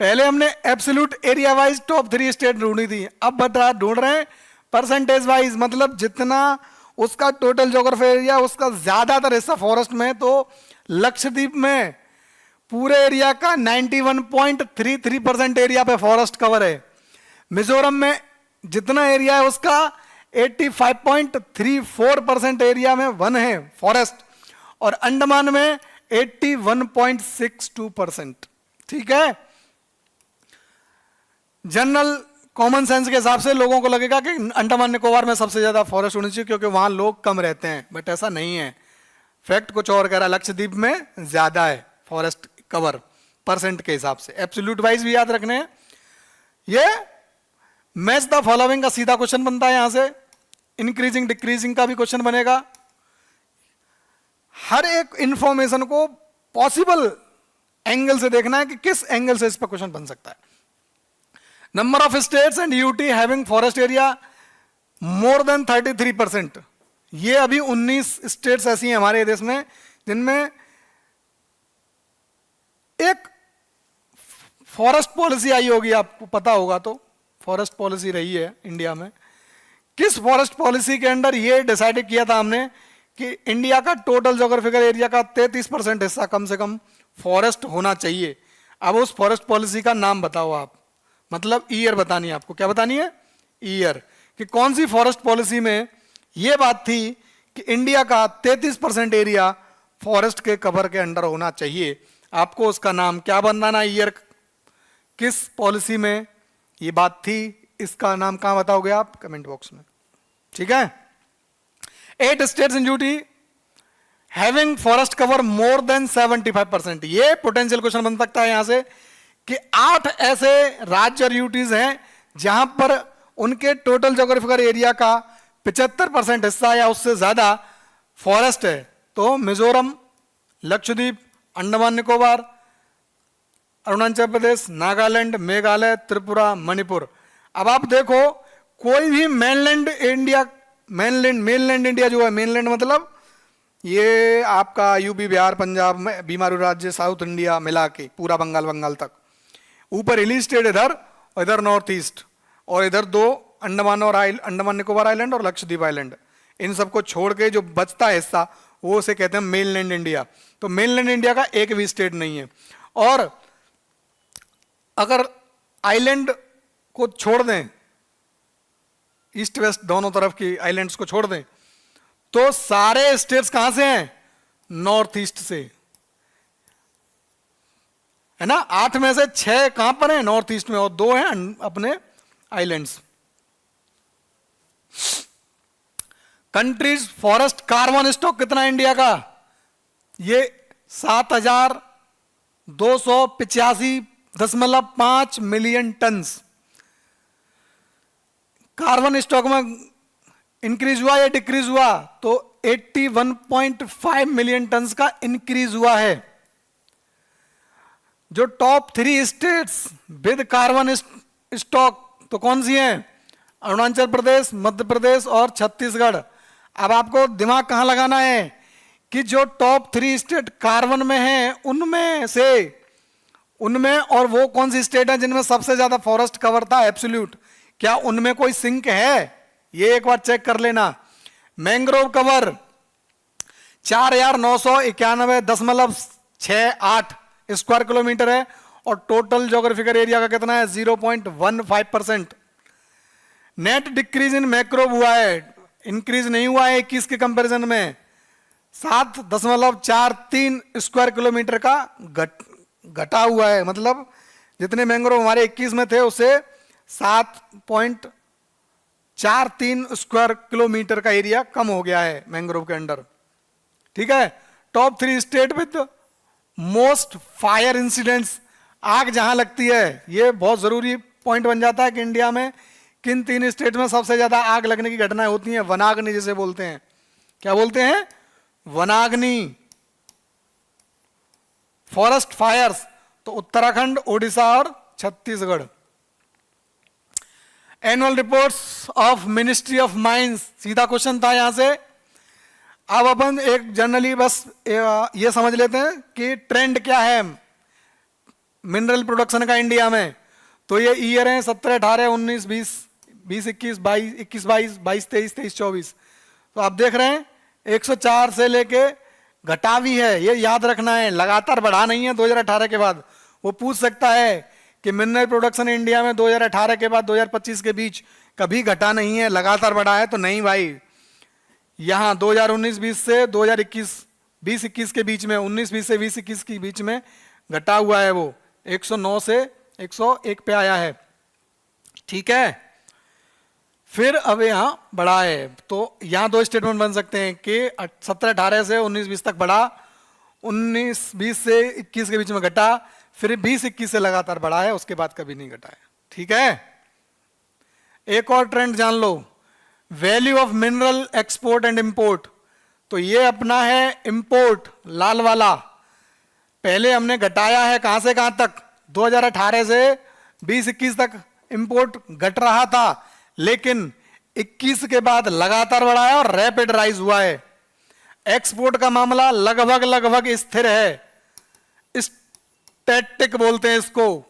A: पहले हमने absolute area wise top 3 state ढूंढी थी, अब बता ढूंढ रहे हैं परसेंटेज वाइज, मतलब जितना उसका टोटल ज्योग्राफी एरिया उसका ज्यादातर हिस्सा फॉरेस्ट में। तो लक्षद्वीप में पूरे एरिया का 91.33% एरिया पे फॉरेस्ट कवर है। मिजोरम में जितना एरिया है उसका 85.34% एरिया में वन है फॉरेस्ट, और अंडमान में 81.62%। ठीक है, जनरल कॉमन सेंस के हिसाब से लोगों को लगेगा कि अंडमान निकोबार में सबसे ज्यादा फॉरेस्ट होनी चाहिए क्योंकि वहां लोग कम रहते हैं, बट ऐसा नहीं है। फैक्ट कुछ और कह रहा है, लक्षद्वीप में ज्यादा है फॉरेस्ट कवर परसेंट के हिसाब से। एब्सोल्यूट वाइज भी याद रखने हैं। ये मैच द फॉलोइंग का सीधा क्वेश्चन बनता है, यहां से इंक्रीजिंग डिक्रीजिंग का भी क्वेश्चन बनेगा। हर एक इंफॉर्मेशन को पॉसिबल एंगल से देखना है कि किस एंगल से इस पर क्वेश्चन बन सकता है। Number of states and UT having forest area more than 33%। ये अभी 19 स्टेट्स ऐसी हैं हमारे देश में जिनमें एक फॉरेस्ट पॉलिसी आई होगी, आपको पता होगा, तो फॉरेस्ट पॉलिसी रही है इंडिया में। किस फॉरेस्ट पॉलिसी के अंडर ये डिसाइड किया था हमने कि इंडिया का टोटल ज्योग्राफिकल एरिया का 33% हिस्सा कम से कम फॉरेस्ट होना चाहिए। अब उस फॉरेस्ट पॉलिसी का नाम बताओ आप, मतलब ईयर बतानी है आपको। क्या बतानी है, ईयर, कि कौन सी फॉरेस्ट पॉलिसी में यह बात थी कि इंडिया का 33% एरिया फॉरेस्ट के कवर के अंडर होना चाहिए। आपको उसका नाम क्या बनाना, ईयर, किस पॉलिसी में ये बात थी, इसका नाम कहां बताओगे आप, कमेंट बॉक्स में। ठीक है, 8 states in UT having forest cover more than 75%। ये पोटेंशियल क्वेश्चन बन सकता है यहां से कि 8 ऐसे राज्य और यूटीज हैं जहां पर उनके टोटल ज्योग्राफिकल एरिया का 75% हिस्सा या उससे ज्यादा फॉरेस्ट है। तो मिजोरम, लक्षद्वीप, अंडमान निकोबार, अरुणाचल प्रदेश, नागालैंड, मेघालय, त्रिपुरा, मणिपुर। अब आप देखो कोई भी मेनलैंड इंडिया, मेनलैंड इंडिया जो है, मेनलैंड मतलब ये आपका यूपी, बिहार, पंजाब में बीमारू राज्य, साउथ इंडिया मिला के पूरा बंगाल तक, ऊपर हिली स्टेट इधर और इधर नॉर्थ ईस्ट, और इधर दो अंडमान और अंडमान निकोबार आइलैंड और लक्षद्वीप आइलैंड, इन सबको छोड़ के जो बचता है हिस्सा वो उसे कहते हैं मेनलैंड इंडिया। तो मेनलैंड इंडिया का एक भी स्टेट नहीं है। और अगर आइलैंड को छोड़ दें, ईस्ट वेस्ट दोनों तरफ की आइलैंड्स को छोड़ दें, तो सारे स्टेट्स कहां से हैं? नॉर्थ ईस्ट से, है ना। 8 में से 6 कहां पर हैं? नॉर्थ ईस्ट में, और 2 हैं अपने islands. Countries forest carbon stock कितना इंडिया का? ये 7,285.5 मिलियन टन कार्बन स्टॉक में इंक्रीज हुआ या डिक्रीज हुआ? तो 81.5 मिलियन टन का इंक्रीज हुआ है। जो top 3 states with carbon stock तो कौन सी हैं? अरुणाचल प्रदेश, मध्य प्रदेश और छत्तीसगढ़। अब आपको दिमाग कहां लगाना है कि जो टॉप 3 स्टेट कार्बन में हैं उनमें और वो कौन सी स्टेट है जिनमें सबसे ज्यादा फॉरेस्ट कवर था एब्सोल्यूट, क्या उनमें कोई सिंक है? ये एक बार चेक कर लेना। मैंग्रोव कवर 4,991.68 स्क्वायर किलोमीटर है, और टोटल ज्योग्राफिकल एरिया का कितना है? 0.15%। नेट डिक्रीज इन मैंग्रोव हुआ है, इंक्रीज नहीं हुआ है 21 के कंपैरिजन में। 7.43 स्क्वायर किलोमीटर का घटा हुआ है, मतलब जितने मैंग्रोव हमारे 21 में थे उससे 7.43 स्क्वायर किलोमीटर का एरिया कम हो गया है मैंग्रोव के अंडर। ठीक है। Top 3 state with most fire incidents, आग जहां लगती है, ये बहुत जरूरी पॉइंट बन जाता है कि इंडिया में किन 3 स्टेट में सबसे ज्यादा आग लगने की घटनाएं होती हैं। वनाग्नि जिसे बोलते हैं, क्या बोलते हैं? वनाग्नि, फॉरेस्ट फायर्स। तो उत्तराखंड, ओडिशा और Chhattisgarh. Annual reports of ministry of mines, सीधा क्वेश्चन था यहां से। अब अपन एक जनरली बस ये समझ लेते हैं कि ट्रेंड क्या है मिनरल प्रोडक्शन का इंडिया में। तो ये ईयर है 17, 18, 19, 20, 21, 22, 21, 22, 23, 23, 24। तो आप देख रहे हैं 104 से लेके घटा भी है, ये याद रखना है, लगातार बढ़ा नहीं है 2018 के बाद। वो पूछ सकता है कि मिनरल प्रोडक्शन इंडिया में 2018 के बाद 2025 के बीच कभी घटा नहीं है, लगातार बढ़ा है? तो नहीं भाई, यहां 2019-20 से 2021-20 के बीच में, 19-20 से 20-21 के बीच में घटा हुआ है। वो 109 से 101 पे आया है। ठीक है। फिर अब यहां बढ़ा है, तो यहां 2 स्टेटमेंट बन सकते हैं कि 17-18 से 19-20 तक बढ़ा, 19-20 से 21 के बीच में घटा, फिर 20-21 से लगातार बढ़ा है, उसके बाद कभी नहीं घटा है। ठीक है। एक और ट्रेंड जान लो, value of mineral export and import. तो ये अपना है इंपोर्ट, लाल वाला। पहले हमने घटाया है कहां से कहां तक? 2018 से 20-21 तक इंपोर्ट घट रहा था, लेकिन 21 के बाद लगातार बढ़ा है और रैपिड राइज हुआ है। एक्सपोर्ट का मामला लगभग स्थिर है, स्टैटिक बोलते हैं इसको,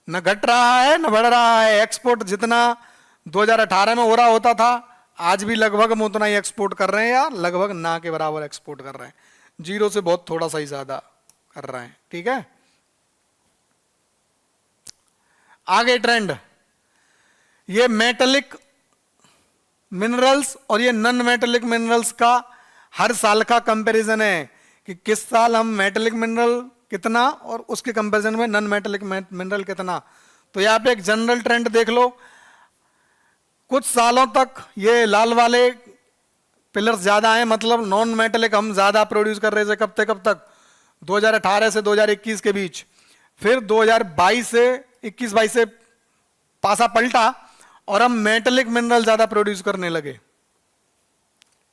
A: न घट रहा है न बढ़ रहा है। एक्सपोर्ट जितना 2018 में हो रहा होता था, आज भी लगभग हम उतना ही एक्सपोर्ट कर रहे हैं, या लगभग ना के बराबर एक्सपोर्ट कर रहे हैं, 0 से बहुत थोड़ा सा ही ज्यादा कर रहे हैं। ठीक है। आगे ट्रेंड, ये मेटलिक मिनरल्स और ये नॉन मेटलिक मिनरल्स का हर साल का कंपैरिजन है कि किस साल हम मेटलिक मिनरल कितना और उसके कंपैरिजन में नॉन मेटलिक मिनरल कितना। तो यहाँ पे एक जनरल ट्रेंड देख लो, कुछ सालों तक ये लाल वाले पिलर्स ज्यादा हैं, मतलब नॉन मेटलिक हम ज्यादा प्रोड्यूस कर रहे थे। कब तक? 2018 से 2021 के बीच। फिर 2022 से 21-22 से पासा पलटा और हम मेटलिक मिनरल ज्यादा प्रोड्यूस करने लगे।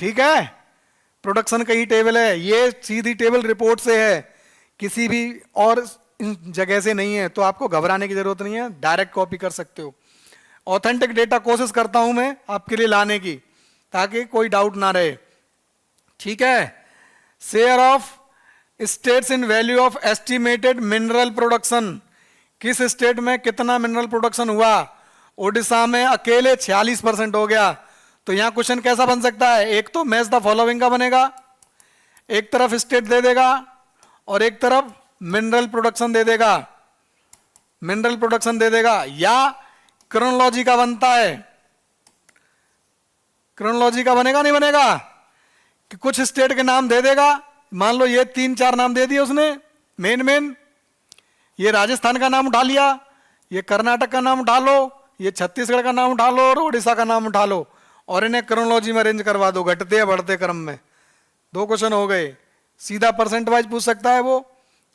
A: ठीक है। प्रोडक्शन का ही टेबल है ये, सीधी टेबल रिपोर्ट से है, किसी भी और इन जगह से नहीं है तो आपको घबराने की जरूरत नहीं है, डायरेक्ट कॉपी कर सकते हो। ऑथेंटिक डेटा कोशिश करता हूं मैं आपके लिए लाने की, ताकि कोई डाउट ना रहे। ठीक है, share of states in value of estimated mineral production, किस स्टेट में कितना मिनरल प्रोडक्शन हुआ? ओडिशा में अकेले 46% हो गया। तो यहां क्वेश्चन कैसा बन सकता है? एक तो मैच द फॉलोइंग का बनेगा, एक तरफ स्टेट दे देगा और एक तरफ मिनरल प्रोडक्शन दे देगा, मिनरल प्रोडक्शन दे देगा, या क्रोनोलॉजी का बनता है। क्रोनोलॉजी का बनेगा नहीं बनेगा? कि कुछ स्टेट के नाम दे देगा, मान लो ये 3-4 नाम दे दिए उसने मेन, ये राजस्थान का नाम उठा लिया, ये कर्नाटक का नाम उठा लो, ये छत्तीसगढ़ का नाम उठा लो और उड़ीसा का नाम उठा लो, और इन्हें क्रोनोलॉजी में अरेंज करवा दो, घटते या बढ़ते क्रम में। 2 क्वेश्चन हो गए। सीधा परसेंट वाइज पूछ सकता है वो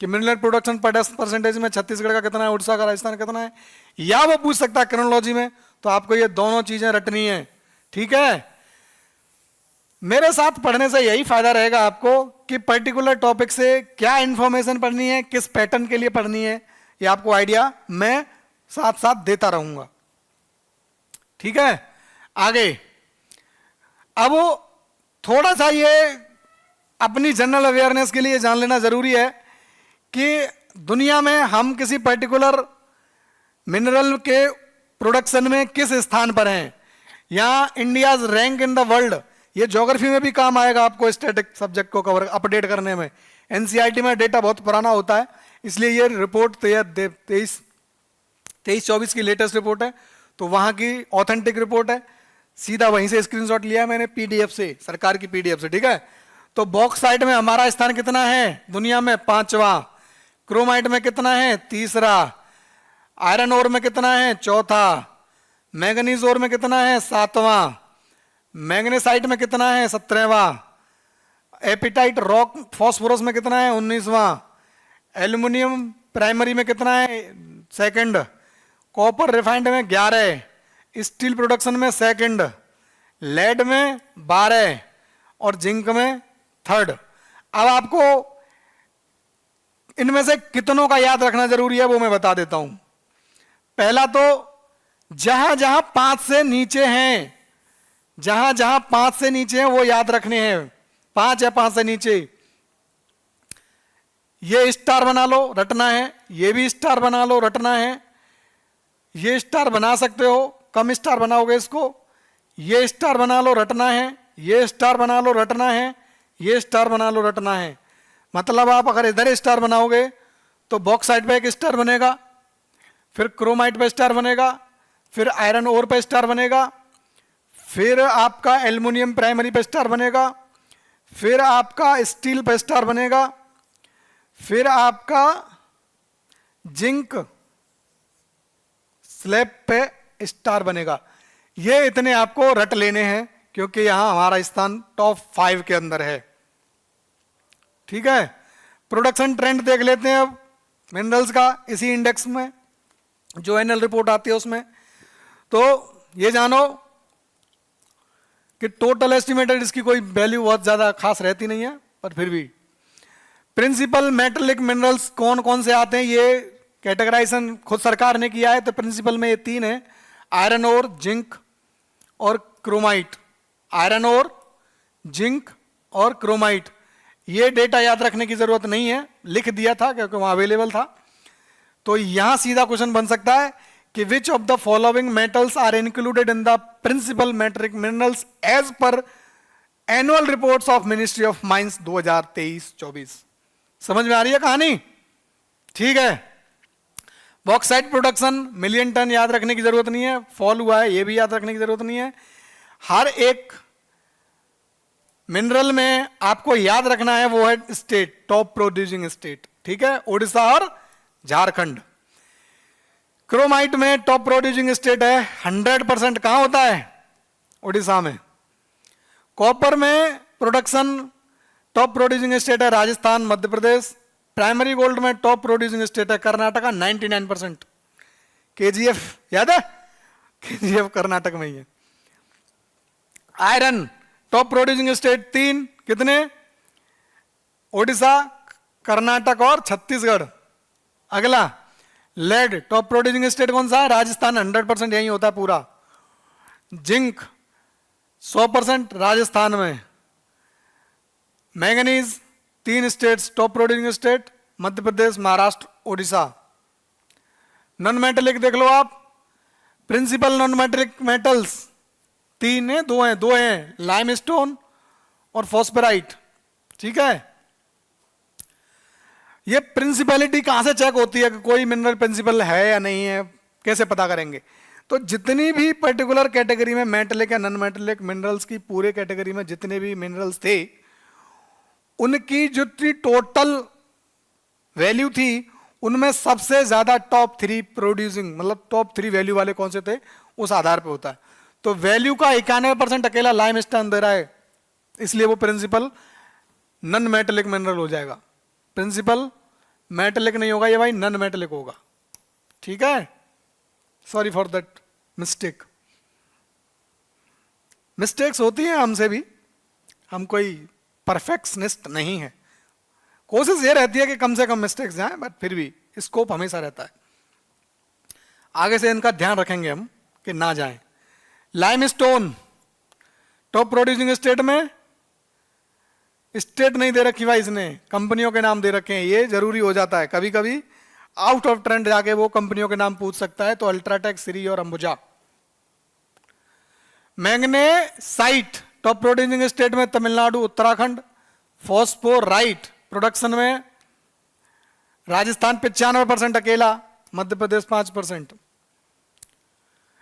A: कि मिनरल प्रोडक्शन परसेंटेज में छत्तीसगढ़ का कितना है, उड़ीसा का, राजस्थान का कितना है, या वो पूछ सकता है क्रोनोलॉजी में। तो आपको ये दोनों चीजें रटनी है। ठीक है, मेरे साथ पढ़ने से यही फायदा रहेगा आपको कि पर्टिकुलर टॉपिक से क्या इंफॉर्मेशन पढ़नी है, किस पैटर्न के लिए पढ़नी है, ये आपको आइडिया मैं साथ साथ देता रहूंगा। ठीक है, आगे अब थोड़ा सा ये अपनी जनरल अवेयरनेस के लिए जान लेना जरूरी है कि दुनिया में हम किसी पर्टिकुलर मिनरल के प्रोडक्शन में किस स्थान पर हैं, या India's rank in the world. ये ज्योग्राफी में भी काम आएगा आपको, स्टैटिक सब्जेक्ट को कवर अपडेट करने में। एनसीईआरटी में डेटा बहुत पुराना होता है, इसलिए ये रिपोर्ट 23-24 की लेटेस्ट रिपोर्ट है, तो वहां की ऑथेंटिक रिपोर्ट है। सीधा वहीं से स्क्रीनशॉट लिया है मैंने पीडीएफ से, सरकार की पीडीएफ से। ठीक है, तो बॉक्साइट में हमारा स्थान कितना है दुनिया में? 5वां। क्रोमाइट में कितना है? 3रा। आयरन ओर में कितना है? 4था। मैंगनीज ओर में कितना है? 7वां। मैग्नेसाइट में कितना है? 17वां। एपिटाइट रॉक फॉस्फोरस में कितना है? 19वां। एल्युमिनियम प्राइमरी में कितना है? 2nd। कॉपर रिफाइंड में 11, स्टील प्रोडक्शन में 2nd, लेड में 12 और जिंक में 3rd। अब आपको इनमें से कितनों का याद रखना जरूरी है वो मैं बता देता हूं। पहला तो जहां जहां 5 से नीचे हैं, जहां जहां 5 से नीचे हैं वो याद रखने हैं। 5 या 5 से नीचे, ये स्टार बना लो, रटना है। ये भी स्टार बना लो, रटना है। ये स्टार बना सकते हो, कम स्टार बनाओगे इसको। ये स्टार बना लो, रटना है। ये स्टार बना लो, रटना है। ये स्टार बना लो, रटना है। मतलब आप अगर इधर स्टार बनाओगे तो बॉक्साइट पे एक स्टार बनेगा, फिर क्रोमाइट पे स्टार बनेगा, फिर आयरन ओर पे स्टार बनेगा, फिर आपका एल्युमिनियम प्राइमरी पे स्टार बनेगा, फिर आपका स्टील पे स्टार बनेगा, फिर आपका जिंक स्लैब पे स्टार बनेगा। ये इतने आपको रट लेने हैं क्योंकि यहां हमारा स्थान टॉप 5 के अंदर है। ठीक है, प्रोडक्शन ट्रेंड देख लेते हैं अब मिनरल्स का इसी इंडेक्स में, जो एनुअल रिपोर्ट आती है उसमें। तो ये जानो कि टोटल एस्टिमेटेड इसकी कोई वैल्यू बहुत ज्यादा खास रहती नहीं है, पर फिर भी प्रिंसिपल मेटलिक मिनरल्स कौन कौन से आते हैं ये कैटेगराइजेशन खुद सरकार ने किया है। तो प्रिंसिपल में ये 3 है, आयरन ओर, जिंक और क्रोमाइट। आयरन ओर, जिंक और क्रोमाइट। ये डेटा याद रखने की जरूरत नहीं है, लिख दिया था क्योंकि वहां अवेलेबल था। तो यहां सीधा क्वेश्चन बन सकता है कि which of the following metals are included in the principal metric minerals as per annual reports of ministry of mines 2023-24। समझ में आ रही है कहानी? ठीक है, बॉक्साइट प्रोडक्शन मिलियन टन याद रखने की जरूरत नहीं है, फॉल हुआ है ये भी याद रखने की जरूरत नहीं है। हर एक मिनरल में आपको याद रखना है वो है स्टेट, टॉप प्रोड्यूसिंग स्टेट। ठीक है, उड़ीसा और झारखंड। क्रोमाइट में टॉप प्रोड्यूसिंग स्टेट है 100%। कहां होता है? उड़ीसा में। कॉपर में प्रोडक्शन टॉप प्रोड्यूसिंग स्टेट है राजस्थान, मध्य प्रदेश। प्राइमरी गोल्ड में टॉप प्रोड्यूसिंग स्टेट है कर्नाटका 99%। केजीएफ याद है? केजीएफ कर्नाटक में ही है। आयरन टॉप प्रोड्यूसिंग स्टेट 3 कितने? ओडिशा, कर्नाटक और छत्तीसगढ़। अगला लेड, टॉप प्रोड्यूसिंग स्टेट कौन सा है? राजस्थान, 100% यही होता है पूरा। जिंक 100% राजस्थान में। Manganese 3 states top producing state, Madhya Pradesh, Maharashtra, Orissa. Non metallic देख लो आप, प्रिंसिपल नॉन मेटेलिक मेटल्स 3 है, 2 हैं, लाइमस्टोन और फॉस्फेराइट। ठीक है, ये प्रिंसिपलिटी कहां से चेक होती है कि कोई मिनरल प्रिंसिपल है या नहीं है, कैसे पता करेंगे? तो जितनी भी पर्टिकुलर कैटेगरी में मेटलिक या नॉन मेटलिक मिनरल्स की पूरे कैटेगरी में जितने भी मिनरल्स थे, उनकी जो टोटल वैल्यू थी, उनमें सबसे ज्यादा टॉप 3 प्रोड्यूसिंग, मतलब टॉप 3 वैल्यू वाले कौन से थे, उस आधार पे होता है। तो वैल्यू का 91% अकेला लाइमस्टोन दे रहा है, इसलिए वो प्रिंसिपल नॉन मेटेलिक मिनरल हो जाएगा। प्रिंसिपल मेटेलिक नहीं होगा ये भाई, नॉन मेटेलिक होगा। ठीक है, sorry for that mistake. Mistakes होती हैं हमसे भी, हम कोई परफेक्शनिस्ट नहीं है। कोशिश ये रहती है कि कम से कम मिस्टेक्स जाएं, बट फिर भी स्कोप हमेशा रहता है। आगे से इनका ध्यान रखेंगे हम कि ना जाएं। लाइमस्टोन टॉप प्रोड्यूसिंग स्टेट में, स्टेट नहीं दे रखी भाई इसने, कंपनियों के नाम दे रखे हैं। ये जरूरी हो जाता है कभी कभी, आउट ऑफ ट्रेंड जाके वो कंपनियों के नाम पूछ सकता है। तो अल्ट्राटेक, श्री और Ambuja. Magnesite top producing state में तमिलनाडु, उत्तराखंड। फॉस्फोराइट प्रोडक्शन में राजस्थान 95% अकेला, Madhya Pradesh 5%।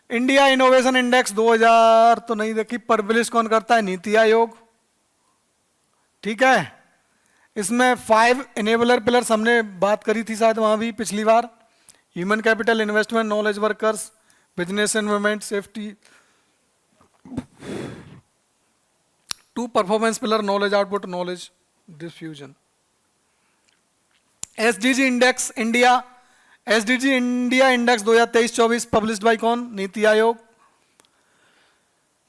A: India innovation index 2000 तो नहीं देखी, पब्लिश कौन करता है? नीति आयोग। ठीक है, इसमें 5 इनेबलर पिलर्स हमने बात करी थी शायद वहां भी पिछली बार। Human capital, investment, knowledge workers, business environment, safety. 2 performance pillar, knowledge output, knowledge diffusion. SDG index India, SDG India index 2023-24 published by कौन? नीति आयोग।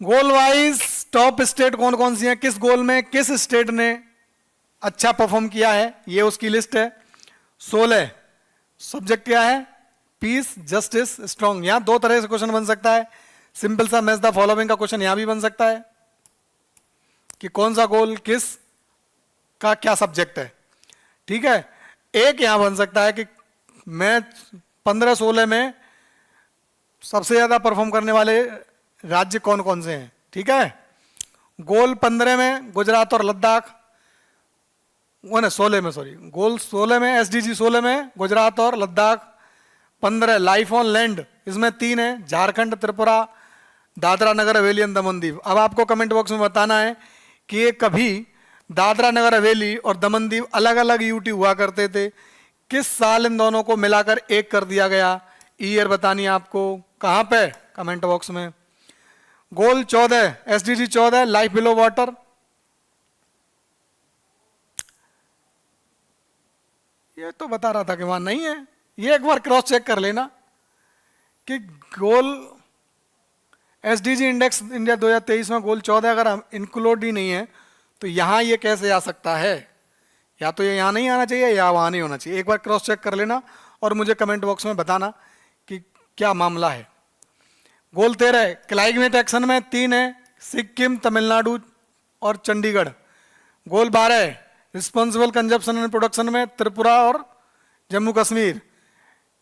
A: गोल वाइज टॉप स्टेट कौन कौन सी हैं, किस गोल में किस स्टेट ने अच्छा परफॉर्म किया है, ये उसकी लिस्ट है। 16 सब्जेक्ट क्या है? Peace, justice, strong. यहां 2 तरह से क्वेश्चन बन सकता है। सिंपल सा मैच द फॉलोइंग का क्वेश्चन यहां भी बन सकता है कि कौन सा गोल किस का क्या सब्जेक्ट है। ठीक है, एक यहां बन सकता है कि मैच 15-16 में सबसे ज्यादा परफॉर्म करने वाले राज्य कौन कौन से हैं। ठीक है, गोल 15 में गुजरात और लद्दाख, वो ना 16 में, सॉरी, गोल 16 में, एसडीजी 16 में गुजरात और लद्दाख। 15 लाइफ ऑन लैंड, इसमें 3 है, झारखंड, त्रिपुरा, दादरा नगर हवेली एंड दमन दीव। अब आपको कमेंट बॉक्स में बताना है कि ये कभी दादरा नगर हवेली और दमन दीव अलग अलग यूटी हुआ करते थे, किस साल इन दोनों को मिलाकर एक कर दिया गया, ईयर बतानी है आपको। कहां पे? कमेंट बॉक्स में। गोल 14 एसडीजी 14 लाइफ बिलो वाटर। ये तो बता रहा था कि वहां नहीं है, ये एक बार क्रॉस चेक कर लेना कि गोल एसडीजी इंडेक्स इंडिया 2023 में गोल 14 अगर इंक्लूड ही नहीं है तो यहां ये कैसे आ सकता है? या तो ये यहां नहीं आना चाहिए या वहां नहीं होना चाहिए। एक बार क्रॉस चेक कर लेना और मुझे कमेंट बॉक्स में बताना कि क्या मामला है। गोल 13 क्लाइमेट एक्शन में 3 है, सिक्किम, तमिलनाडु और चंडीगढ़। गोल 12 रिस्पॉन्सिबल कंजप्शन एंड प्रोडक्शन में त्रिपुरा और Jammu Kashmir.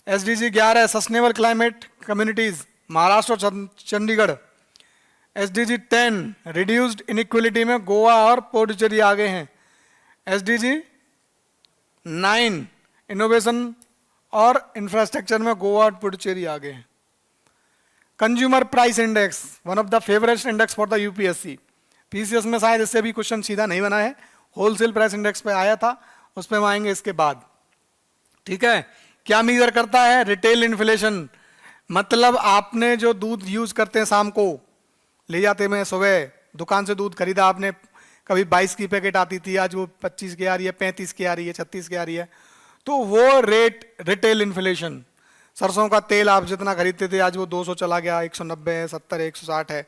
A: SDG 11 sustainable climate communities, Maharashtra और चंडीगढ़। एसडीजी 10 रिड्यूस्ड इनइक्वलिटी में गोवा और पुडुचेरी आगे हैं। एसडीजी 9 इनोवेशन और इंफ्रास्ट्रक्चर में गोवा और पुडुचेरी आगे हैं। Consumer price index, one of the favourite index for the UPSC. PCS में शायद इससे भी क्वेश्चन सीधा नहीं बना है, होलसेल प्राइस इंडेक्स पे आया था, उस पर हम आएंगे इसके बाद। ठीक है, क्या मेजर करता है? रिटेल इन्फ्लेशन, मतलब आपने जो दूध यूज करते हैं शाम को ले जाते हैं, सुबह दुकान से दूध खरीदा आपने, कभी 22 की पैकेट आती थी, आज वो 25 की आ रही है, 35 की आ रही है, 36 की आ रही है, तो वो रेट रिटेल इन्फ्लेशन। सरसों का तेल आप जितना खरीदते थे आज वो 200 चला गया, 190 है, 70 है, 160 है,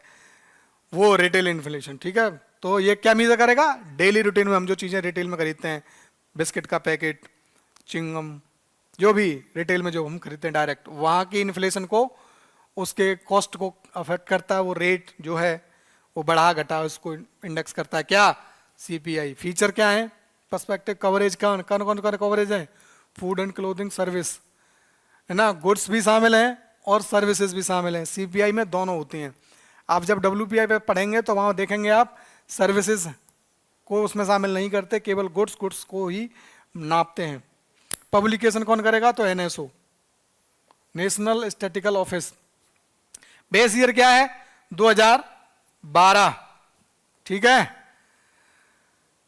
A: वो रिटेल इन्फ्लेशन। ठीक है, तो ये क्या मेजर करेगा? डेली रूटीन में हम जो चीज़ें रिटेल में खरीदते हैं, बिस्किट का पैकेट, चिंगम, जो भी रिटेल में जो हम खरीदते हैं डायरेक्ट, वहाँ की इन्फ्लेशन को, उसके कॉस्ट को अफेक्ट करता है वो रेट जो है, वो बढ़ा घटा उसको इंडेक्स करता है क्या, सीपीआई। फीचर क्या है, पर्सपेक्टिव कवरेज, कौन कौन कौन कौन कवरेज है, फूड एंड क्लोथिंग सर्विस, है ना, गुड्स भी शामिल हैं और सर्विसेज भी शामिल हैं, सीपीआई में दोनों होती हैं। आप जब डब्ल्यूपीआई पे पढ़ेंगे तो वहाँ देखेंगे आप सर्विसेज को उसमें शामिल नहीं करते, केवल गुड्स को ही नापते हैं। पब्लिकेशन कौन करेगा, तो NSO, national statistical office. Base year क्या है, 2012, ठीक है।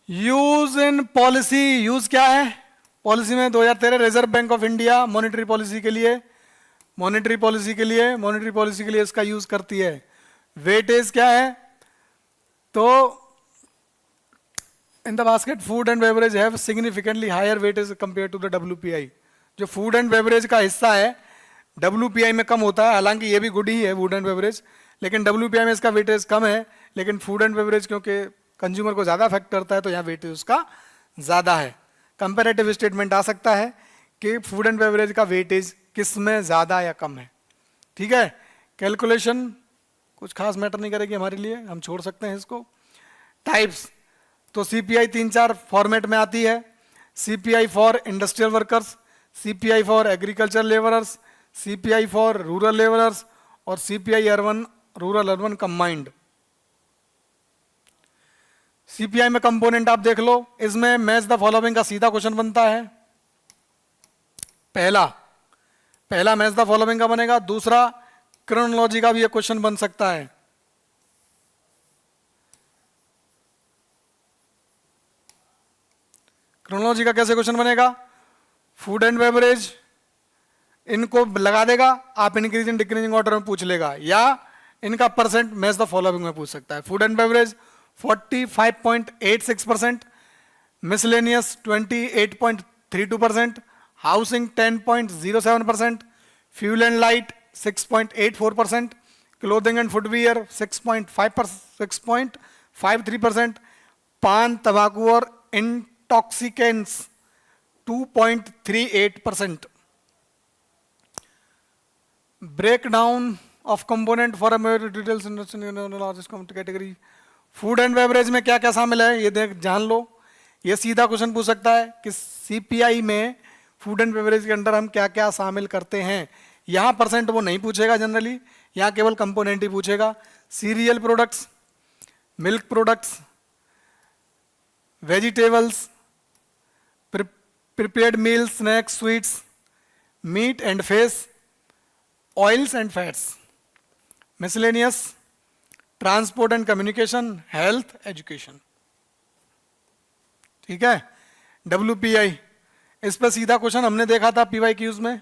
A: यूज इन पॉलिसी, यूज क्या है पॉलिसी में, 2013 reserve bank of India monetary policy के लिए, मॉनेटरी पॉलिसी के लिए इसका यूज करती है। वेटेज क्या है, तो in the basket food and beverage have significantly higher weightage compare to the WPI. जो फूड एंड बेवरेज का हिस्सा है डब्ल्यूपीआई में कम होता है, हालांकि ये भी गुड ही है फूड एंड बेवरेज, लेकिन डब्ल्यूपीआई में इसका वेटेज कम है। लेकिन फूड एंड बेवरेज क्योंकि कंज्यूमर को ज़्यादा अफेक्ट करता है तो यहाँ वेटेज उसका ज़्यादा है। कंपेरेटिव स्टेटमेंट आ सकता है कि फूड एंड बेवरेज का वेटेज किस में ज़्यादा या कम है, ठीक है। कैलकुलेशन कुछ खास मैटर नहीं करेगी हमारे लिए, हम छोड़ सकते हैं इसको। टाइप्स, तो सीपीआई 3-4 फॉर्मेट में आती है। CPI for industrial workers, CPI for agriculture labourers, CPI for rural labourers और CPI urban rural urban combined. CPI में कंपोनेंट आप देख लो, इसमें मैच द फॉलोइंग का सीधा क्वेश्चन बनता है। पहला मैच द फॉलोइंग का बनेगा, दूसरा क्रोनोलॉजी का भी एक क्वेश्चन बन सकता है। क्रोनोलॉजी का कैसे क्वेश्चन बनेगा, फूड एंड बेवरेज इनको लगा देगा, आप इंक्रीजिंग डिक्रीजिंग ऑर्डर में पूछ लेगा, या इनका परसेंट मैच द फॉलोइंग में पूछ सकता है। Food and beverage 45.86%, miscellaneous 28.32%, housing 10.07%, fuel and light 6.84%, clothing and footwear 6.53%, पान तंबाकू और intoxicants 2.38%। Breakdown of component for details largest category. Food and beverage में क्या क्या शामिल है ये देख जान लो। ये सीधा क्वेश्चन पूछ सकता है कि सीपीआई में फूड एंड बेवरेज के अंडर हम क्या क्या शामिल करते हैं। यहाँ परसेंट वो नहीं पूछेगा जनरली, यहाँ केवल कंपोनेंट ही पूछेगा। Cereal products, milk products, vegetables, prepared meals, snacks, sweets, meat and fish, oils and fats, miscellaneous, transport and communication, health, education. ठीक है। डब्ल्यूपीआई, इस पर सीधा क्वेश्चन हमने देखा था पीवाईक्यूज में,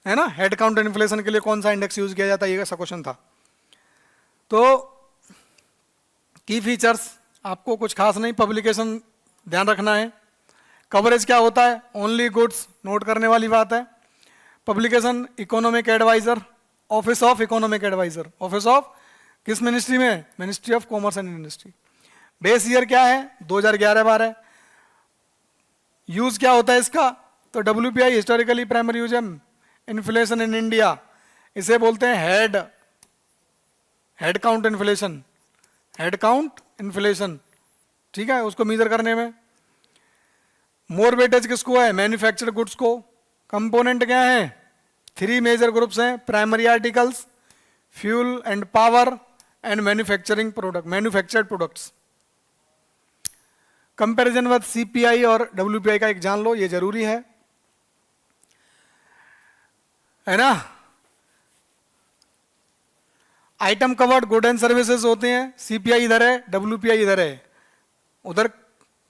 A: है ना। हेड काउंट इन्फ्लेशन के लिए कौन सा इंडेक्स यूज किया जाता है, ये ऐसा क्वेश्चन था। तो की फीचर्स आपको कुछ खास नहीं, पब्लिकेशन ध्यान रखना है। कवरेज क्या होता है, ओनली गुड्स, नोट करने वाली बात है। Publication economic adviser, office of economic adviser, office of किस मिनिस्ट्री में, ministry of commerce and industry. Base year क्या है, 2011-12। यूज क्या होता है इसका, तो डब्ल्यूपीआई हिस्टोरिकली प्राइमरी यूज है इन्फ्लेशन इन इंडिया, इसे बोलते हैं head count inflation, head count inflation, ठीक है, उसको मेजर करने में। मोर वेटेज किसको है, मैन्युफैक्चर्ड गुड्स को। कंपोनेंट क्या है, 3 मेजर ग्रुप्स हैं, primary articles, fuel and power and manufacturing product, manufactured products. Comparison with CPI और डब्ल्यूपीआई का एक जान लो, ये जरूरी है ना। Item covered good and services होते हैं, सीपीआई इधर है, डब्ल्यूपीआई इधर है, उधर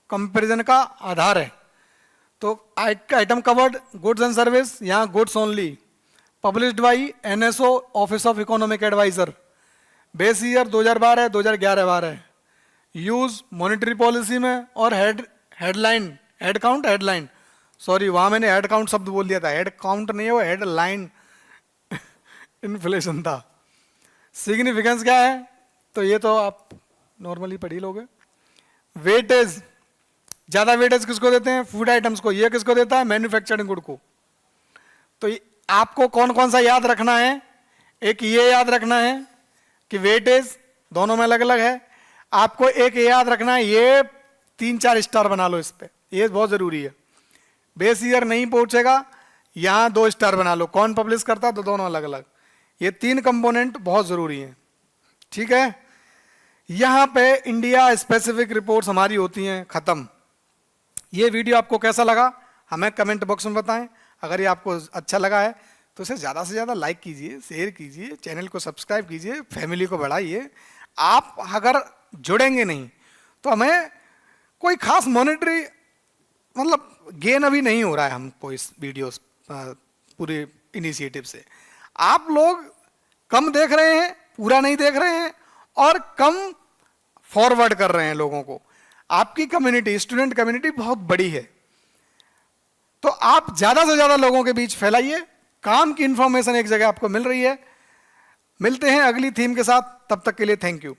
A: कंपैरिजन का आधार है। तो item covered goods and service, यहाँ goods only. Published by NSO, office of economic adviser. Base year 2012, 2011-12। Use monetary policy में और headline, head count, headline, sorry वहां मैंने हेड काउंट शब्द बोल दिया था, हेड काउंट नहीं है वो, हेडलाइन इन्फ्लेशन था। सिग्निफिकेंस क्या है, तो ये तो आप नॉर्मली पढ़ ही लोगे। वेटेज ज़्यादा वेटेज किसको देते हैं? फूड आइटम्स को। ये किसको देता है? मैन्युफैक्चरिंग गुड को। तो आपको कौन कौन सा याद रखना है? एक ये याद रखना है कि वेटेज दोनों में अलग अलग है। आपको एक ये याद रखना है, ये 3-4 स्टार बना लो इस पे, ये बहुत ज़रूरी है। बेस ईयर नहीं पहुंचेगा, यहाँ 2 स्टार बना लो। कौन पब्लिश करता है? तो दोनों अलग अलग। ये 3 कंपोनेंट बहुत ज़रूरी हैं, ठीक है। यहाँ पे इंडिया स्पेसिफिक रिपोर्ट्स हमारी होती हैं ख़त्म। ये वीडियो आपको कैसा लगा हमें कमेंट बॉक्स में बताएं। अगर ये आपको अच्छा लगा है तो इसे ज़्यादा से ज़्यादा लाइक कीजिए, शेयर कीजिए, चैनल को सब्सक्राइब कीजिए, फैमिली को बढ़ाइए। आप अगर जुड़ेंगे नहीं तो हमें कोई खास मॉनेटरी मतलब गेन अभी नहीं हो रहा है हमको इस वीडियोस पूरे इनिशिएटिव से। आप लोग कम देख रहे हैं, पूरा नहीं देख रहे हैं और कम फॉरवर्ड कर रहे हैं लोगों को। आपकी कम्युनिटी, स्टूडेंट कम्युनिटी बहुत बड़ी है, तो आप ज़्यादा से ज़्यादा लोगों के बीच फैलाइए। काम की इंफॉर्मेशन एक जगह आपको मिल रही है। मिलते हैं अगली थीम के साथ, तब तक के लिए थैंक यू।